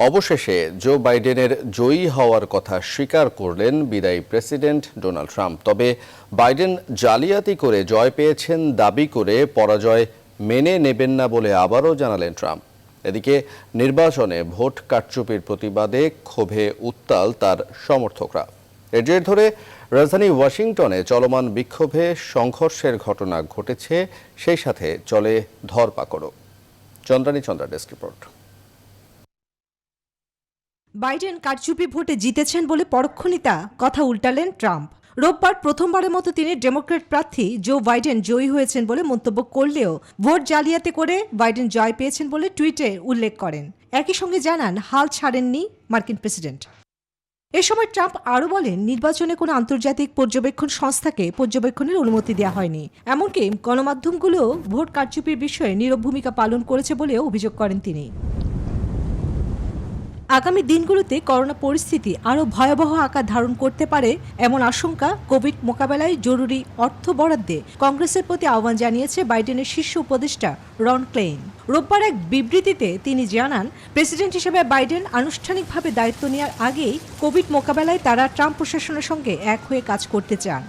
অবশেষে জো বাইডেনের জয়ী হওয়ার কথা স্বীকার করলেন বিদায়ী প্রেসিডেন্ট ডোনাল্ড ট্রাম্প। তবে বাইডেন জালিয়াতি করে জয় পেয়েছেন দাবি করে পরাজয় মেনে নেবেন না বলে আবারও জানালেন ট্রাম্প। এদিকে নির্বাচনে ভোট কারচুপির প্রতিবাদে ক্ষোভে উত্তাল তার সমর্থকরা। এর জের ধরে রাজধানী ওয়াশিংটনে চলমান বিক্ষোভে সংঘর্ষের ঘটনা ঘটেছে, সেই সাথে চলে ধরপাকড়ও। Chandrani Chandra, desk report. Biden কারচুপি ভোটে জিতেছেন বলে পরোক্ষণিতা কথা উল্টালেন ট্রাম্প। রোববার প্রথমবারের মতো তিনি ডেমোক্র্যাট প্রার্থী জো বাইডেন জয়ী হয়েছেন বলে মন্তব্য করলেও ভোট জালিয়াতি করে বাইডেন জয় পেয়েছেন বলে টুইটে উল্লেখ করেন। একই সঙ্গে জানান হাল ছাড়েননি মার্কিন প্রেসিডেন্ট। এ সময় ট্রাম্প আরও বলেন, নির্বাচনে কোনো আন্তর্জাতিক পর্যবেক্ষণ সংস্থাকে পর্যবেক্ষণের অনুমতি দেওয়া হয়নি। এমনকি গণমাধ্যমগুলো ভোট কারচুপির বিষয়ে নীরব ভূমিকা পালন করেছে বলেও অভিযোগ করেন তিনি। আগামী দিনগুলোতে করোনা পরিস্থিতি আরও ভয়াবহ আকার ধারণ করতে পারে এমন আশঙ্কা কোভিড মোকাবেলায় জরুরি অর্থ বরাদ্দে কংগ্রেসের প্রতি আহ্বান জানিয়েছে বাইডেনের শীর্ষ উপদেষ্টা রন ক্লেইন। রোববার এক বিবৃতিতে তিনি জানান, প্রেসিডেন্ট হিসেবে বাইডেন আনুষ্ঠানিকভাবে দায়িত্ব নেওয়ার আগেই কোভিড মোকাবেলায় তারা ট্রাম্প প্রশাসনের সঙ্গে এক হয়ে কাজ করতে চান।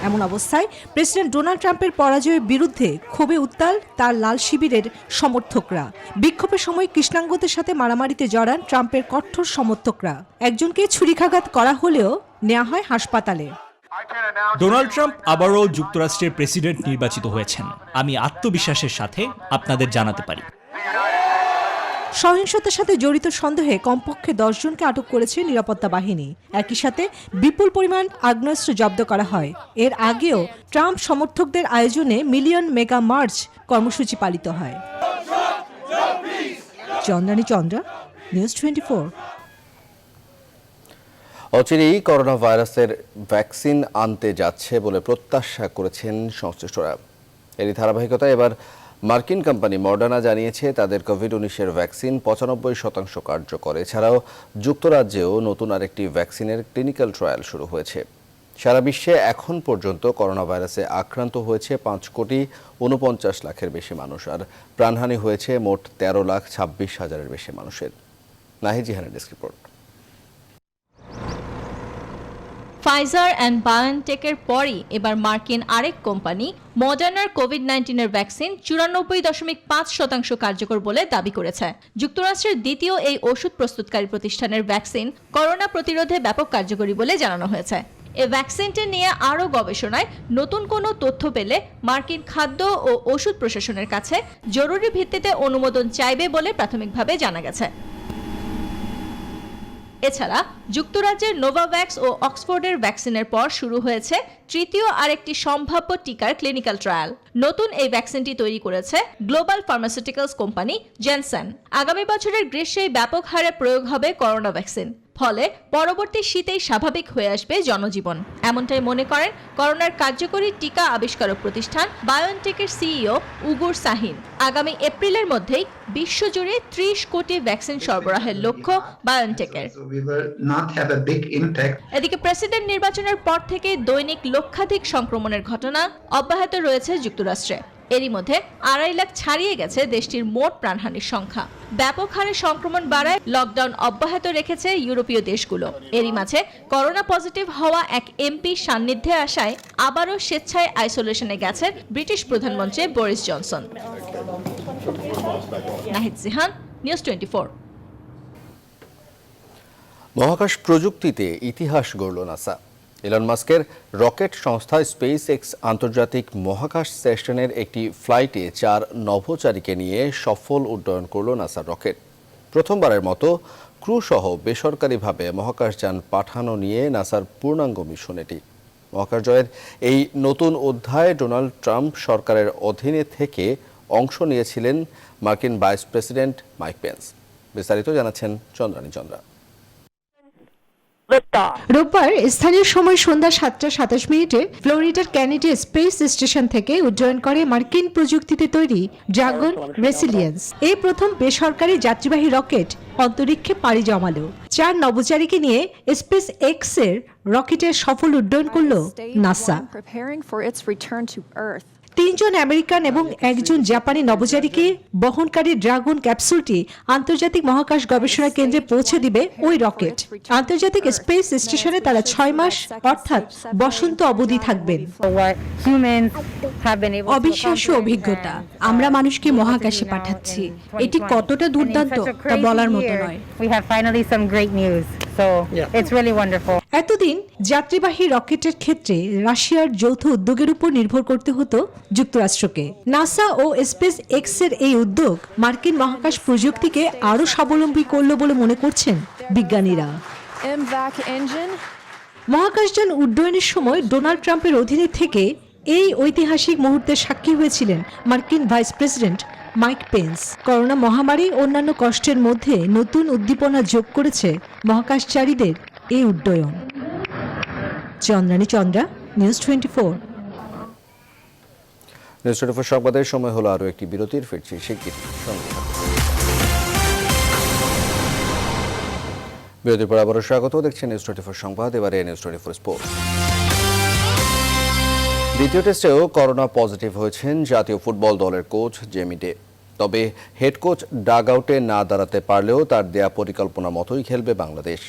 এমন অবস্থায় প্রেসিডেন্ট ডোনাল্ড ট্রাম্পের পরাজয়ের বিরুদ্ধে ক্ষোভে উত্তাল তার লাল শিবিরের সমর্থকরা। বিক্ষোভের সময় কৃষ্ণাঙ্গদের সাথে মারামারিতে জড়ান ট্রাম্পের কঠোর সমর্থকরা। একজনকে ছুরিকাঘাত করা হলেও নেওয়া হয় হাসপাতালে। ডোনাল্ড ট্রাম্প আবারও যুক্তরাষ্ট্রের প্রেসিডেন্ট নির্বাচিত হয়েছেন, আমি আত্মবিশ্বাসের সাথে আপনাদের জানাতে পারি। সহিংসতার সাথে জড়িত সন্দেহে কমপক্ষে 10 জনকে আটক করেছে নিরাপত্তা বাহিনী। একই সাথে বিপুল পরিমাণ আগ্নেয়াস্ত্র জব্দ করা হয়। এর আগেও ট্রাম্প সমর্থকদের আয়োজনে মিলিয়ন মেগা মার্চ কর্মসূচি পালিত হয়। চন্দ্রানী চন্দ্রা, নিউজ 24। অচিরেই করোনা ভাইরাসের ভ্যাকসিন আনতে যাচ্ছে বলে প্রত্যাশা করেছেন সংশ্লিষ্টরা। এরই ধারাবাহিকতায় এবার মার্কিন কোম্পানি মডার্না জানিয়েছে তাদের কোভিড-19 ভ্যাকসিন 95% কার্যকর। এছাড়াও যুক্তরাজ্যেও নতুন আরেকটি ভ্যাকসিনের ক্লিনিক্যাল ট্রায়াল শুরু হয়েছে। সারা বিশ্বে এখন পর্যন্ত করোনা ভাইরাসে আক্রান্ত হয়েছে 5,49,00,000-এর বেশি মানুষ, আর প্রাণহানি হয়েছে মোট 13,26,000-এর বেশি মানুষের। নাহিদ জিহানের ডেস্ক রিপোর্ট। ফাইজার অ্যান্ড বায়োনটেকের পরই এবার মার্কিন আরেক কোম্পানি মডার্নার কোভিড-19 ভ্যাকসিন 94.5% কার্যকর বলে দাবি করেছে। যুক্তরাষ্ট্রের দ্বিতীয় এই ওষুধ প্রস্তুতকারী প্রতিষ্ঠানের ভ্যাকসিন করোনা প্রতিরোধে ব্যাপক কার্যকরী বলে জানানো হয়েছে। এই ভ্যাকসিনটি নিয়ে আরও গবেষণায় নতুন কোনো তথ্য পেলে মার্কিন খাদ্য ও ওষুধ প্রশাসনের কাছে জরুরি ভিত্তিতে অনুমোদন চাইবে বলে প্রাথমিকভাবে জানা গেছে। এছাড়া যুক্তরাজ্যের নোভাভ্যাক্স ও অক্সফোর্ডের ভ্যাকসিনের পর শুরু হয়েছে তৃতীয় আরেকটি সম্ভাব্য টিকার ক্লিনিক্যাল ট্রায়াল। নতুন এই ভ্যাকসিনটি তৈরি করেছে গ্লোবাল ফার্মাসিউটিক্যালস কোম্পানি জেনসেন। আগামী বছরের গ্রীষ্মেই ব্যাপক হারে প্রয়োগ হবে করোনা ভ্যাকসিন, ফলে পরবর্তী শীতেই স্বাভাবিক হয়ে আসবে জনজীবন, এমনটাই মনে করেন করোনার কার্যকরী টিকা আবিষ্কারক প্রতিষ্ঠান বায়োনটেকের সিইও উগুর সাহিন। আগামী এপ্রিলের মধ্যেই বিশ্বজুড়ে 30 কোটি ভ্যাকসিন সরবরাহের লক্ষ্য বায়োনটেকের। এদিকে প্রেসিডেন্ট নির্বাচনের পর থেকে দৈনিক লক্ষাধিক সংক্রমণের ঘটনা অব্যাহত রয়েছে যুক্তরাষ্ট্রে। এরই মধ্যে 2.5 লাখ ছাড়িয়ে গেছে দেশটির মোট প্রাণহানির সংখ্যা। ব্যাপক হারে সংক্রমণ বাড়ায় লকডাউন অব্যাহত রেখেছে ইউরোপীয় দেশগুলো। এরই মাঝে করোনা পজিটিভ হওয়া এক এমপি সান্নিধ্যে আসায় আবারও স্বেচ্ছায় আইসোলেশনে গেছেন ব্রিটিশ প্রধানমন্ত্রী Boris Johnson. Nahid Jihan, news 24। মহাকাশ প্রযুক্তিতে ইতিহাস গড়ল নাসা। ইলন মাস্কের রকেট সংস্থা স্পেস এক্স আন্তর্জাতিক মহাকাশ স্টেশনের একটি ফ্লাইটে 4 নভোচারীকে নিয়ে সফল উড্ডয়ন করল নাসার রকেট। প্রথমবারের মতো ক্রু সহ বেসরকারিভাবে মহাকাশযান পাঠানো নিয়ে নাসার পূর্ণাঙ্গ মিশন এটি। মহাকাশ জয়ের এই নতুন অধ্যায়ে ডোনাল্ড ট্রাম্প সরকারের অধীনে থেকে অংশ নিয়েছিলেন মার্কিন ভাইস প্রেসিডেন্ট মাইক পেন্স। বিস্তারিত জানাচ্ছেন চন্দ্রানী চন্দ্রা। রোববার স্থানীয় সময় সন্ধ্যা 7:27 ফ্লোরিডার কেনেডি স্পেস স্টেশন থেকে উড্ডয়ন করে মার্কিন প্রযুক্তিতে তৈরি ড্রাগন রেসিলিয়েন্স। এই প্রথম বেসরকারি যাত্রীবাহী রকেট অন্তরিক্ষে পাড়ি জমালো। 4 নভোচারীকে নিয়ে স্পেস এক্স এর রকেটের সফল উড্ডয়ন করল নাসা। 3 জন আমেরিকান এবং 1 জন জাপানি নভোচারীকে বহনকারী ড্রাগন ক্যাপসুলটি আন্তর্জাতিক মহাকাশ গবেষণা কেন্দ্রে পৌঁছে দিবে ওই রকেট। আন্তর্জাতিক স্পেস স্টেশনে তারা 6 মাস অর্থাৎ বসন্ত অবধি থাকবেন। অবিশ্বাস্য অভিজ্ঞতা, আমরা মানুষকে মহাকাশে পাঠাচ্ছি। এটি কতটা দুর্দান্ত তা বলার মতো নয়। এতদিন যাত্রীবাহী রকেটের ক্ষেত্রে রাশিয়ার যৌথ উদ্যোগের উপর নির্ভর করতে হতো যুক্তরাষ্ট্রকে। নাসা ও স্পেস এক্স এর এই উদ্যোগ মার্কিন মহাকাশ প্রযুক্তিকে আরও স্বাবলম্বী করল বলে মনে করছেন বিজ্ঞানীরা। মহাকাশযান উড্ডয়নের সময় ডোনাল্ড ট্রাম্পের অধীনে থেকে এই ঐতিহাসিক মুহূর্তের সাক্ষী হয়েছিলেন মার্কিন vice president Mike Pence. Corona মহামারী অন্যান্য কষ্টের মধ্যে নতুন উদ্দীপনা যোগ করেছে মহাকাশচারীদের এই উড্ডয়ন। চন্দ্রানী চন্দ্রা, নিউজ 24। নিউজ 24 সংবাদের সময় হলো আরও একটি বিরতির, ফিরছি শিগগিরই সঙ্গে থাকুন। বিরতির পর আবারও স্বাগত, দেখছেন নিউজ 24 সংবাদ। এবারে নিউজ 24 স্পোর্ট। দ্বিতীয় টেস্টেও করোনা পজিটিভ হয়েছেন জাতীয় ফুটবল দলের কোচ জেমি ডে। তবে হেড কোচ ডাগ আউটে না দাঁড়াতে পারলেও তার দেয়া পরিকল্পনা মতোই খেলবে বাংলাদেশ।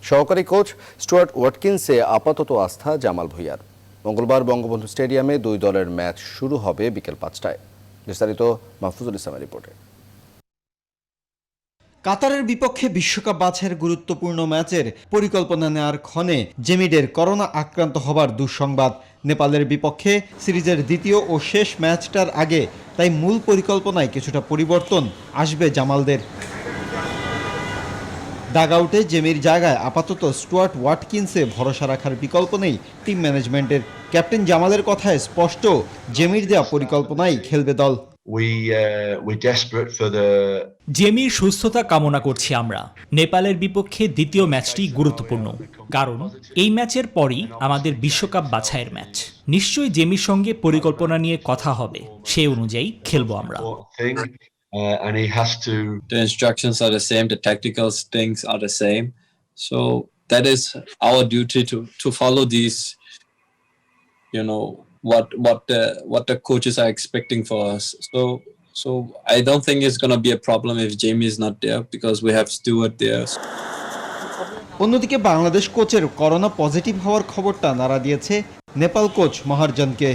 সহকারী কোচ স্টুয়ার্ট ওয়াটকিন্সে আপাতত আস্থা জামাল ভুঁইয়ার। মঙ্গলবার বঙ্গবন্ধু স্টেডিয়ামে দুই দলের ম্যাচ শুরু হবে বিকেল 5টায়। বিস্তারিত মাহফুজুল ইসলামের রিপোর্টে। কাতারের বিপক্ষে বিশ্বকাপ বাছাইয়ের গুরুত্বপূর্ণ ম্যাচের পরিকল্পনা নেওয়ার ক্ষণে জেমিডের করোনা আক্রান্ত হবার দুঃসংবাদ। নেপালের বিপক্ষে সিরিজের দ্বিতীয় ও শেষ ম্যাচটার আগে তাই মূল পরিকল্পনায় কিছুটা পরিবর্তন আসবে জামালদের। ডাগআউটে জেমির জায়গায় আপাতত স্টুয়ার্ট ওয়াটকিন্সে ভরসা রাখার বিকল্প নেই টিম ম্যানেজমেন্টের। ক্যাপ্টেন জামালের কথায় স্পষ্ট, জেমির দেয়া পরিকল্পনাই খেলবে দল। জেমির সুস্থতা কামনা করছি আমরা। নেপালের বিপক্ষে দ্বিতীয় ম্যাচটি গুরুত্বপূর্ণ, কারণ এই ম্যাচের পরই আমাদের বিশ্বকাপ বাছাইয়ের ম্যাচ। নিশ্চয়ই জেমির সঙ্গে পরিকল্পনা নিয়ে কথা হবে, সেই অনুযায়ী খেলবো আমরা। And he has to. The instructions are the same. The tactical things are the same. So that is our duty to follow these. You know what the coaches are expecting for us. So I don't think it's gonna be a problem if Jamie is not there because we have Stewart there. অন্যদিকে বাংলাদেশ কোচের corona positive হওয়ার খবরটা নাড়া দিয়েছে Nepal coach মহারজনকে।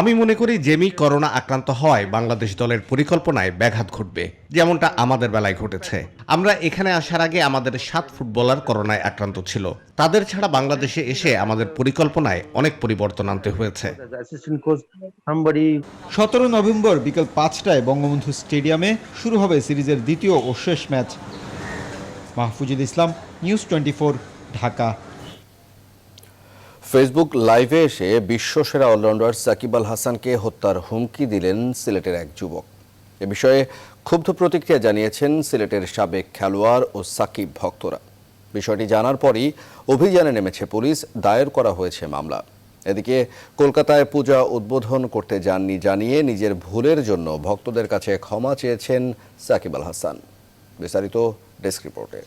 আমি মনে করি Jamie corona আক্রান্ত হওয়ায় বাংলাদেশ দলের পরিকল্পনায় ব্যাঘাত ঘটবে, যেমনটা আমাদের বেলায় ঘটেছে। আমরা এখানে আসার আগে আমাদের 7 ফুটবলার করোনায় আক্রান্ত ছিল। তাদের ছাড়া বাংলাদেশে এসে আমাদের পরিকল্পনায় অনেক পরিবর্তন আনতে হয়েছে। 17 নভেম্বর বিকেল 5টায় বঙ্গবন্ধু স্টেডিয়ামে শুরু হবে সিরিজের দ্বিতীয় ও শেষ ম্যাচ। মাহফুজুল ইসলাম, নিউজ 24, ঢাকা। ফেসবুক লাইভে এসে বিশ্বসেরা অলরাউন্ডার সাকিব আল হাসানকে হত্যার হুমকি দিলেন সিলেটের এক যুবক। এ বিষয়ে ক্ষুব্ধ প্রতিক্রিয়া জানিয়েছেন সিলেটের সাবেক খেলোয়াড় ও সাকিব ভক্তরা। বিষয়টি জানার পরই অভিযানে নেমেছে পুলিশ, দায়ের করা হয়েছে মামলা। এদিকে কলকাতায় পূজা উদ্বোধন করতে যাননি জানিয়ে নিজের ভুলের জন্য ভক্তদের কাছে ক্ষমা চেয়েছেন সাকিব আল হাসান। বিস্তারিত ডেস্ক রিপোর্টে।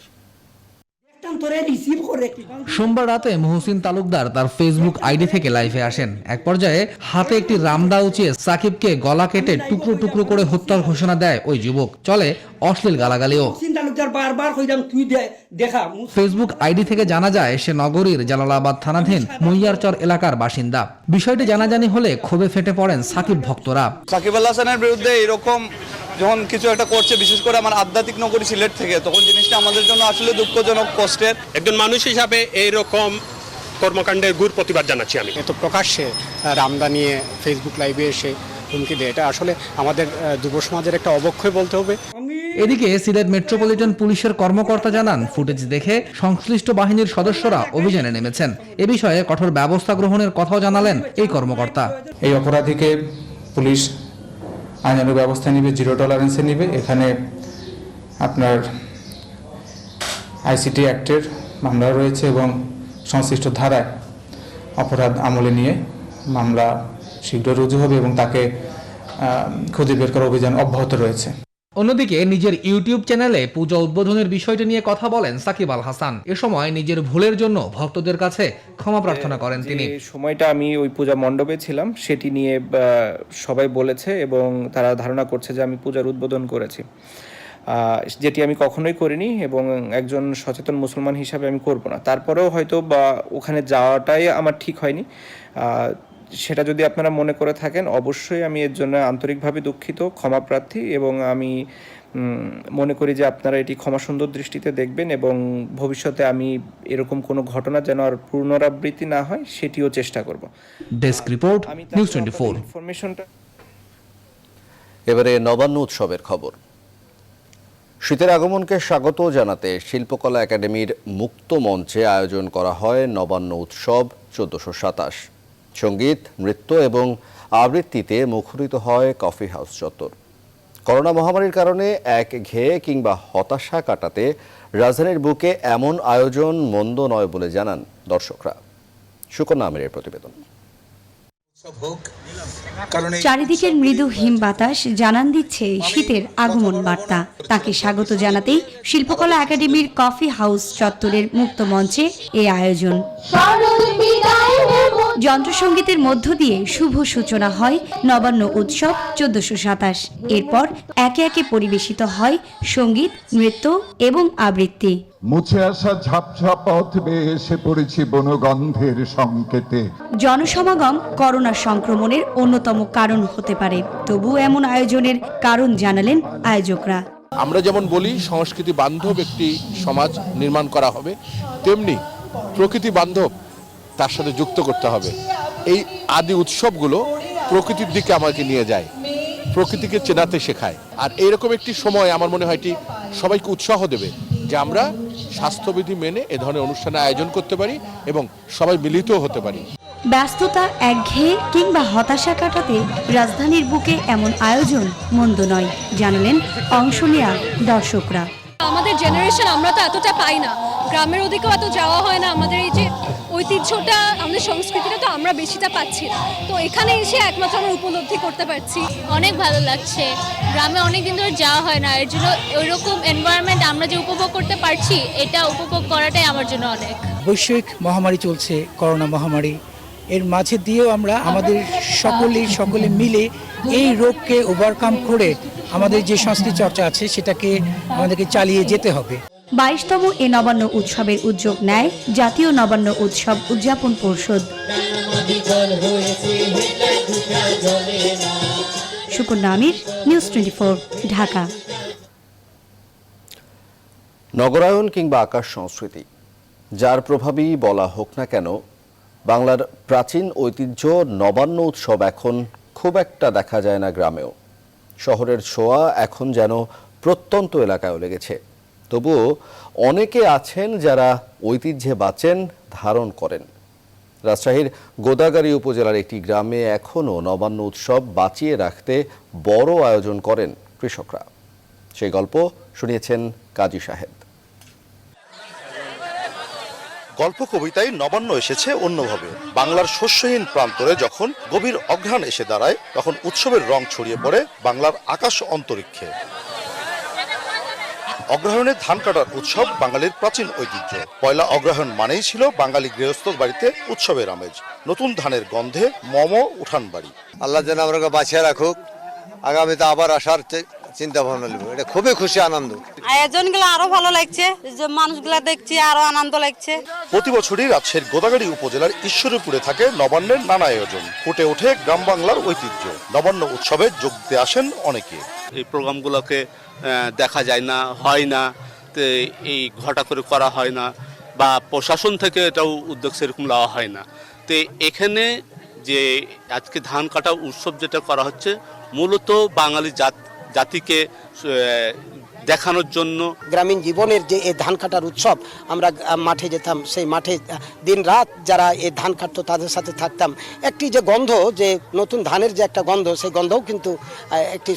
সোমবার রাতে মহসিন তালুকদার তার ফেসবুক আইডি থেকে লাইভে আসেন। এক পর্যায়ে হাতে একটি রামদা উঁচিয়ে সাকিবকে গলা কেটে টুকরো টুকরো করে হত্যার ঘোষণা দেয় ওই যুবক। চলে অশ্লীল গালাগালিও। ফেসবুক আইডি থেকে জানা যায় সে নগরীর জালালাবাদ থানাধীন মইয়ারচর এলাকার বাসিন্দা। বিষয়টি জানাজানি হলে ক্ষোভে ফেটে পড়েন সাকিব ভক্তরা। সাকিব আল হাসানের বিরুদ্ধে এরকম যখন কিছু একটা করছে, বিশেষ করে আমার আধ্যাত্মিক নগরী সিলেট থেকে, তখন জিনিসটা আমাদের জন্য আসলে দুঃখজনক, কষ্টের। একজন মানুষ হিসাবে এইরকম কর্মকাণ্ডের গুর প্রতিবাদ জানাচ্ছি আমি। এত প্রকাশ্যে রামদা নিয়ে ফেসবুক লাইভে এসে হুমকি দেয়, এটা আসলে আমাদের যুব সমাজের একটা অবক্ষয় বলতে হবে। এদিকে সিলেট মেট্রোপলিটন পুলিশের কর্মকর্তা জানান, ফুটেজ দেখে সংশ্লিষ্ট বাহিনীর সদস্যরা অভিযানে নেমেছেন। এ বিষয়ে কঠোর ব্যবস্থা গ্রহণের কথাও জানালেন এই কর্মকর্তা। এই অপরাধীকে পুলিশ আইনানুগ ব্যবস্থা নিবে, জিরো টলারেন্সে নিবে। এখানে আপনার আইসিটি অ্যাক্টের মামলা রয়েছে এবং সংশ্লিষ্ট ধারায় অপরাধ আমলে নিয়ে মামলা শীঘ্র রুজু হবে এবং তাকে খুঁজে বের করার অভিযান অব্যাহত রয়েছে। অন্যদিকে নিজের ইউটিউব চ্যানেলে পূজা উদ্বোধনের বিষয়টি নিয়ে কথা বলেন সাকিব আল হাসান। এ সময় নিজের ভুলের জন্য ভক্তদের কাছে ক্ষমা প্রার্থনা করেন তিনি। সময়টা আমি ওই পূজা মণ্ডপে ছিলাম সেটি নিয়ে সবাই বলেছে এবং তারা ধারণা করছে যে আমি পূজার উদ্বোধন করেছি, যেটি আমি কখনোই করিনি এবং একজন সচেতন মুসলমান হিসাবে আমি করব না। তারপরেও হয়তো বা ওখানে যাওয়াটাই আমার ঠিক হয়নি, সেটা যদি আপনারা মনে করে থাকেন অবশ্যই আমি এর জন্য আন্তরিকভাবে দুঃখিত, ক্ষমাপ্রার্থী এবং আমি মনে করি যে আপনারা এটি ক্ষমা সুন্দর দৃষ্টিতে দেখবেন এবং ভবিষ্যতে আমি এরকম কোনো ঘটনা যেন আর পুনরাবৃত্তি না হয় সেটিও চেষ্টা করব। Desk report, news 24। এবারে নবান্ন উৎসবের খবর। শীতের আগমনকে স্বাগত জানাতে শিল্পকলা একাডেমির মুক্ত মঞ্চে আয়োজন করা হয় নবান্ন উৎসব 1427। সঙ্গীত, নৃত্য এবং আবৃত্তিতে মুখরিত হয় কফি হাউস চত্বর। করোনা মহামারীর কারণে একঘেয়ে কিংবা হতাশা কাটাতে রাজধানীর বুকে এমন আয়োজন মন্দ নয় বলে জানান দর্শকরা। সুকন্যা আমিরের প্রতিবেদন। চারিদিকের মৃদু হিম বাতাস জানান দিচ্ছে শীতের আগমন বার্তা। তাকে স্বাগত জানাতেই শিল্পকলা একাডেমির কফি হাউস চত্বরের মুক্ত মঞ্চে এই আয়োজন। যন্ত্রসঙ্গীতের মধ্য দিয়ে শুভ সূচনা হয় নবান্ন উৎসব 1427। এরপর একে একে পরিবেশিত হয় সঙ্গীত, নৃত্য এবং আবৃত্তি। মুছে আসা ঝাপঝাপ পথ বেয়ে এসে পড়েছি বনগন্ধের সংকেতে। জনসমাগম করোনা সংক্রমণের অন্যতম কারণ হতে পারে, তবু এমন আয়োজনের কারণ জানালেন আয়োজকরা। আমরা যেমন বলি সংস্কৃতি বান্ধব একটি সমাজ নির্মাণ করা হবে, তেমনি প্রকৃতি বান্ধব তার সাথে যুক্ত করতে হবে। এই আদি উৎসবগুলো প্রকৃতির দিকে আমাকে নিয়ে যায়, প্রকৃতিকে চেনাতে শেখায়। আর এইরকম একটি সময় আমার মনে হয় সবাইকে উৎসাহ দেবে যে আমরা স্বাস্থ্যবিধি মেনে এ ধরনের অনুষ্ঠানে আয়োজন করতে পারি এবং সবাই মিলিত হতে পারি। ব্যস্ততা, একঘেয়ে কিংবা হতাশা কাটাতে রাজধানীর বুকে এমন আয়োজন মন্দ নয় জানালেন অংশ নেওয়া দর্শকরা। আমাদের জেনারেশন আমরা তো এতটা পাই না, গ্রামের ওদিকেও এত যাওয়া হয় না। আমাদের এই যে ঐতিহ্যটা, আমাদের সংস্কৃতিটা তো আমরা বেশিটা পাচ্ছি না, তো এখানে এসে একমাত্র আমরা উপলব্ধি করতে পারছি। অনেক ভালো লাগছে, গ্রামে অনেক দিন ধরে যাওয়া হয় না, এর জন্য ওইরকম এনভায়রনমেন্ট আমরা যে উপভোগ করতে পারছি, এটা উপভোগ করাটাই আমার জন্য অনেক। বৈশ্বিক মহামারী চলছে, করোনা মহামারী, এর মাঝে দিয়েও আমরা আমাদের সকলে মিলে এই রোগকে ওভারকাম করে আমাদের যে সংস্কৃতি চর্চা আছে সেটাকে আমাদেরকে চালিয়ে যেতে হবে। 22তম এ নবান্ন উৎসবের উদ্যোগ নেয় জাতীয় নবান্ন উৎসব উদযাপন পর্ষদ। সুকন্যা আমির, নিউজ 24, ঢাকা। নগরায়ন কিংবা আকাশ সংস্কৃতি, যার প্রভাবেই বলা হোক না কেন, বাংলার প্রাচীন ঐতিহ্য নবান্ন উৎসব এখন খুব একটা দেখা যায় না গ্রামেও। শহরের ছোঁয়া এখন যেন প্রত্যন্ত এলাকায়ও লেগেছে। তবুও অনেকে আছেন যারা ঐতিহ্যে বাঁচেন, ধারণ করেন। রাজশাহীর গোদাগাড়ী উপজেলার একটি গ্রামে এখনও নবান্ন উৎসব বাঁচিয়ে রাখতে বড় আয়োজন করেন কৃষকরা। সেই গল্প শুনিয়েছেন কাজী সাহেদ। গল্প কবিতায় নবান্ন এসেছে অন্যভাবে। বাংলার শস্যহীন প্রান্তরে যখন গভীর অঘ্রাণ এসে দাঁড়ায়, তখন উৎসবের রং ছড়িয়ে পড়ে বাংলার আকাশ অন্তরিক্ষে। অগ্রহায়ণে ধান কাটার উৎসব বাঙালির প্রাচীন ঐতিহ্য। পয়লা অগ্রহায়ণ মানেই ছিল বাঙালি গৃহস্থ বাড়িতে উৎসবের আমেজ, নতুন ধানের গন্ধে মম উঠান বাড়ি। আল্লাহ যেন আমরা বাঁচিয়ে রাখুক, আগামীতে আবার আসার চিন্তা ভাবনা নেব। এটা খুবই খুশি, আনন্দ। আয়োজনগুলো আরো ভালো লাগছে, যে মানুষগুলা দেখছি আরো আনন্দ লাগছে। প্রতি বছরই রাজশাহীর গোদাগাড়ী উপজেলার ঈশ্বরীপুরে থাকে নবান্নের নানা আয়োজন। ফুটে ওঠে গ্রাম বাংলার ঐতিহ্য। নবান্ন উৎসবে যোগ দিতে আসেন অনেকে। এই প্রোগ্রামগুলোকে দেখা যায় না, হয় না, এই ঘটা করে করা হয় না, বা প্রশাসন থেকে এটাও উদ্যোগ সেরকম নেওয়া হয় না। তো এখানে যে আজকে ধান কাটা উৎসব যেটা করা হচ্ছে, মূলত বাঙালি জাতিকে দেখানোর জন্য। গ্রামীণ জীবনের যে এই ধান কাটার উৎসব, আমরা মাঠে যেতাম, সেই মাঠে দিন রাত যারা এই ধান কাটতো তাদের সাথে থাকতাম। একটি যে গন্ধ, যে নতুন ধানের যে একটা গন্ধ, সেই গন্ধও কিন্তু একটি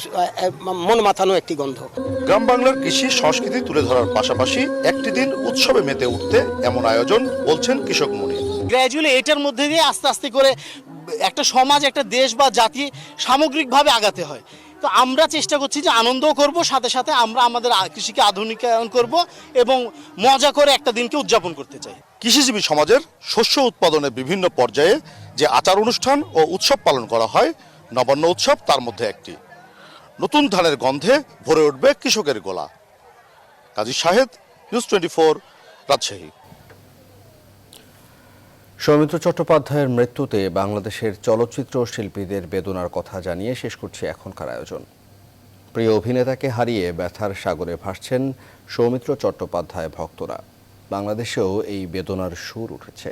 মন মাতানো একটি গন্ধ। গ্রাম বাংলার কৃষি সংস্কৃতি তুলে ধরার পাশাপাশি একটি দিন উৎসবে মেতে উঠতে এমন আয়োজন, বলছেন কৃষক মনি। গ্র্যাজুয়ালি এটার মধ্যে দিয়ে আস্তে আস্তে করে একটা সমাজ, একটা দেশ বা জাতি সামগ্রিকভাবে আগাতে হয়। তো আমরা চেষ্টা করছি যে আনন্দও করব, সাথে সাথে আমরা আমাদের কৃষিকে আধুনিকায়ন করব এবং মজা করে একটা দিনকে উদযাপন করতে চাই। কৃষিজীবী সমাজের শস্য উৎপাদনের বিভিন্ন পর্যায়ে যে আচার অনুষ্ঠান ও উৎসব পালন করা হয়, নবান্ন উৎসব তার মধ্যে একটি। নতুন ধানের গন্ধে ভরে উঠবে কৃষকের গলা। কাজী শাহেদ, নিউজ 24, রাজশাহী। সৌমিত্র চট্টোপাধ্যায়ের মৃত্যুতে বাংলাদেশের চলচ্চিত্র শিল্পীদের বেদনার কথা জানিয়ে শেষ করছে এখনকার আয়োজন। প্রিয় অভিনেতাকে হারিয়ে ব্যথার সাগরে ভাসছেন সৌমিত্র চট্টোপাধ্যায় ভক্তরা। বাংলাদেশেও এই বেদনার সুর উঠেছে।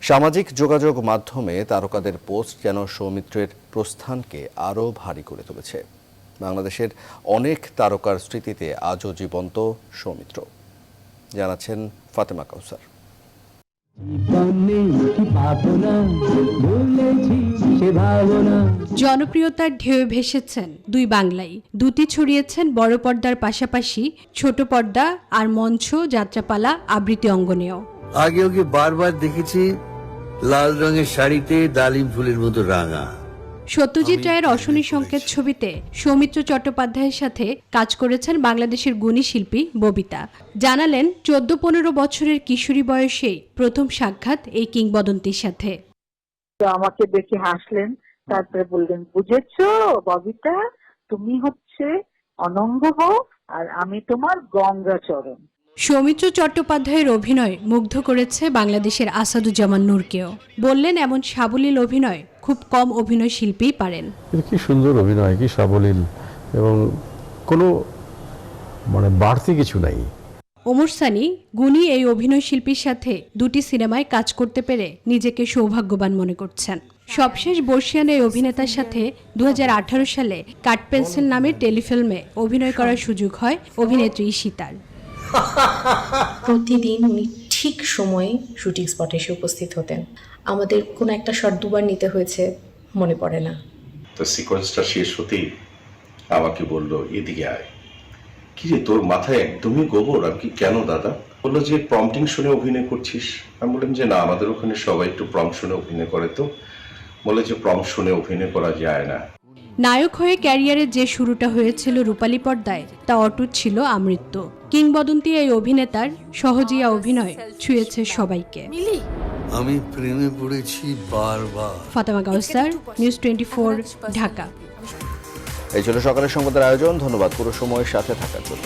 সামাজিক যোগাযোগ মাধ্যমে তারকাদের পোস্ট যেন সৌমিত্রের প্রস্থানকে আরও ভারী করে তুলেছে। বাংলাদেশের অনেক তারকার স্মৃতিতে আজও জীবন্ত সৌমিত্র। জানাচ্ছেন ফাতেমা কাউসার। জনপ্রিয়তার ঢেউ ভেসেছেন দুই বাংলাই, দুটি ছড়িয়েছেন বড় পর্দার পাশাপাশি ছোট পর্দা আর মঞ্চ, যাত্রাপালা, আবৃত্তি অঙ্গনেও। আগে ওকে বারবার দেখেছি লাল রঙের শাড়িতে ডালিম ফুলের মতো রাঙা। সত্যজিৎ রায়ের অশনি সংকেত ছবিতে সৌমিত্র চট্টোপাধ্যায়ের সাথে কাজ করেছেন বাংলাদেশের গুণী শিল্পী ববিতা। জানালেন 14-15 বছরের কিশোরী বয়সেই প্রথম সাক্ষাৎ এই কিংবদন্তির সাথে। আমাকে দেখে হাসলেন, তারপরে বললেন, বুঝেছো ববিতা, তুমি হচ্ছে অনঙ্গ আর আমি তোমার গঙ্গাচরণ। সৌমিত্র চট্টোপাধ্যায়ের অভিনয় মুগ্ধ করেছে বাংলাদেশের আসাদুজ্জামান নূরকেও। বললেন, এমন সাবলীল অভিনয় খুব কম অভিনয় শিল্পীই পারেন। কি সুন্দর অভিনয়, কি সাবলীল, এবং কোনো বাড়তি কিছু নাই। ওমর সানি গুণী এই অভিনয় শিল্পীর সাথে দুটি সিনেমায় কাজ করতে পেরে নিজেকে সৌভাগ্যবান মনে করছেন। সবশেষ বর্ষিয়ান এই অভিনেতার সাথে 2018 সালে কাঠপেন্সিল নামের টেলিফিল্মে অভিনয় করার সুযোগ হয় অভিনেত্রী ঈশিতার। প্রতিদিন উনি ঠিক সময়ে শুটিং স্পটে এসে উপস্থিত হতেন। আমাদের কোনো একটা শট দুবার নিতে হয়েছে মনে পড়ে না। তো সিকোয়েন্সটা শেষ হতেই আমাকে বলল, এদিকে আয়। কি রে, তোর মাথায় একদমই গোবর? আমি কি, কেন দাদা? বললো যে প্রম্পটিং শুনে অভিনয় করছিস। আমি বললাম যে না, আমাদের ওখানে সবাই একটু প্রম্পট শুনে অভিনয় করে। তো বলে যে প্রম্পট শুনে অভিনয় করা যায় না। নায়ক হয়ে ক্যারিয়ারের যে শুরুটা হয়েছিল রূপালী পর্দায়, তা অটুট ছিল আমৃত্যু। কিংবদন্তি এই অভিনেতার সহজিয়া অভিনয় ছুঁয়েছে সবাইকে। আমি প্রেমে পড়েছি বারবার। ফাতেমা কাউসার, নিউজ 24, ঢাকা। এই ছিল সকালের সংবাদের আয়োজন। ধন্যবাদ পুরো সময়ের সাথে থাকার জন্য।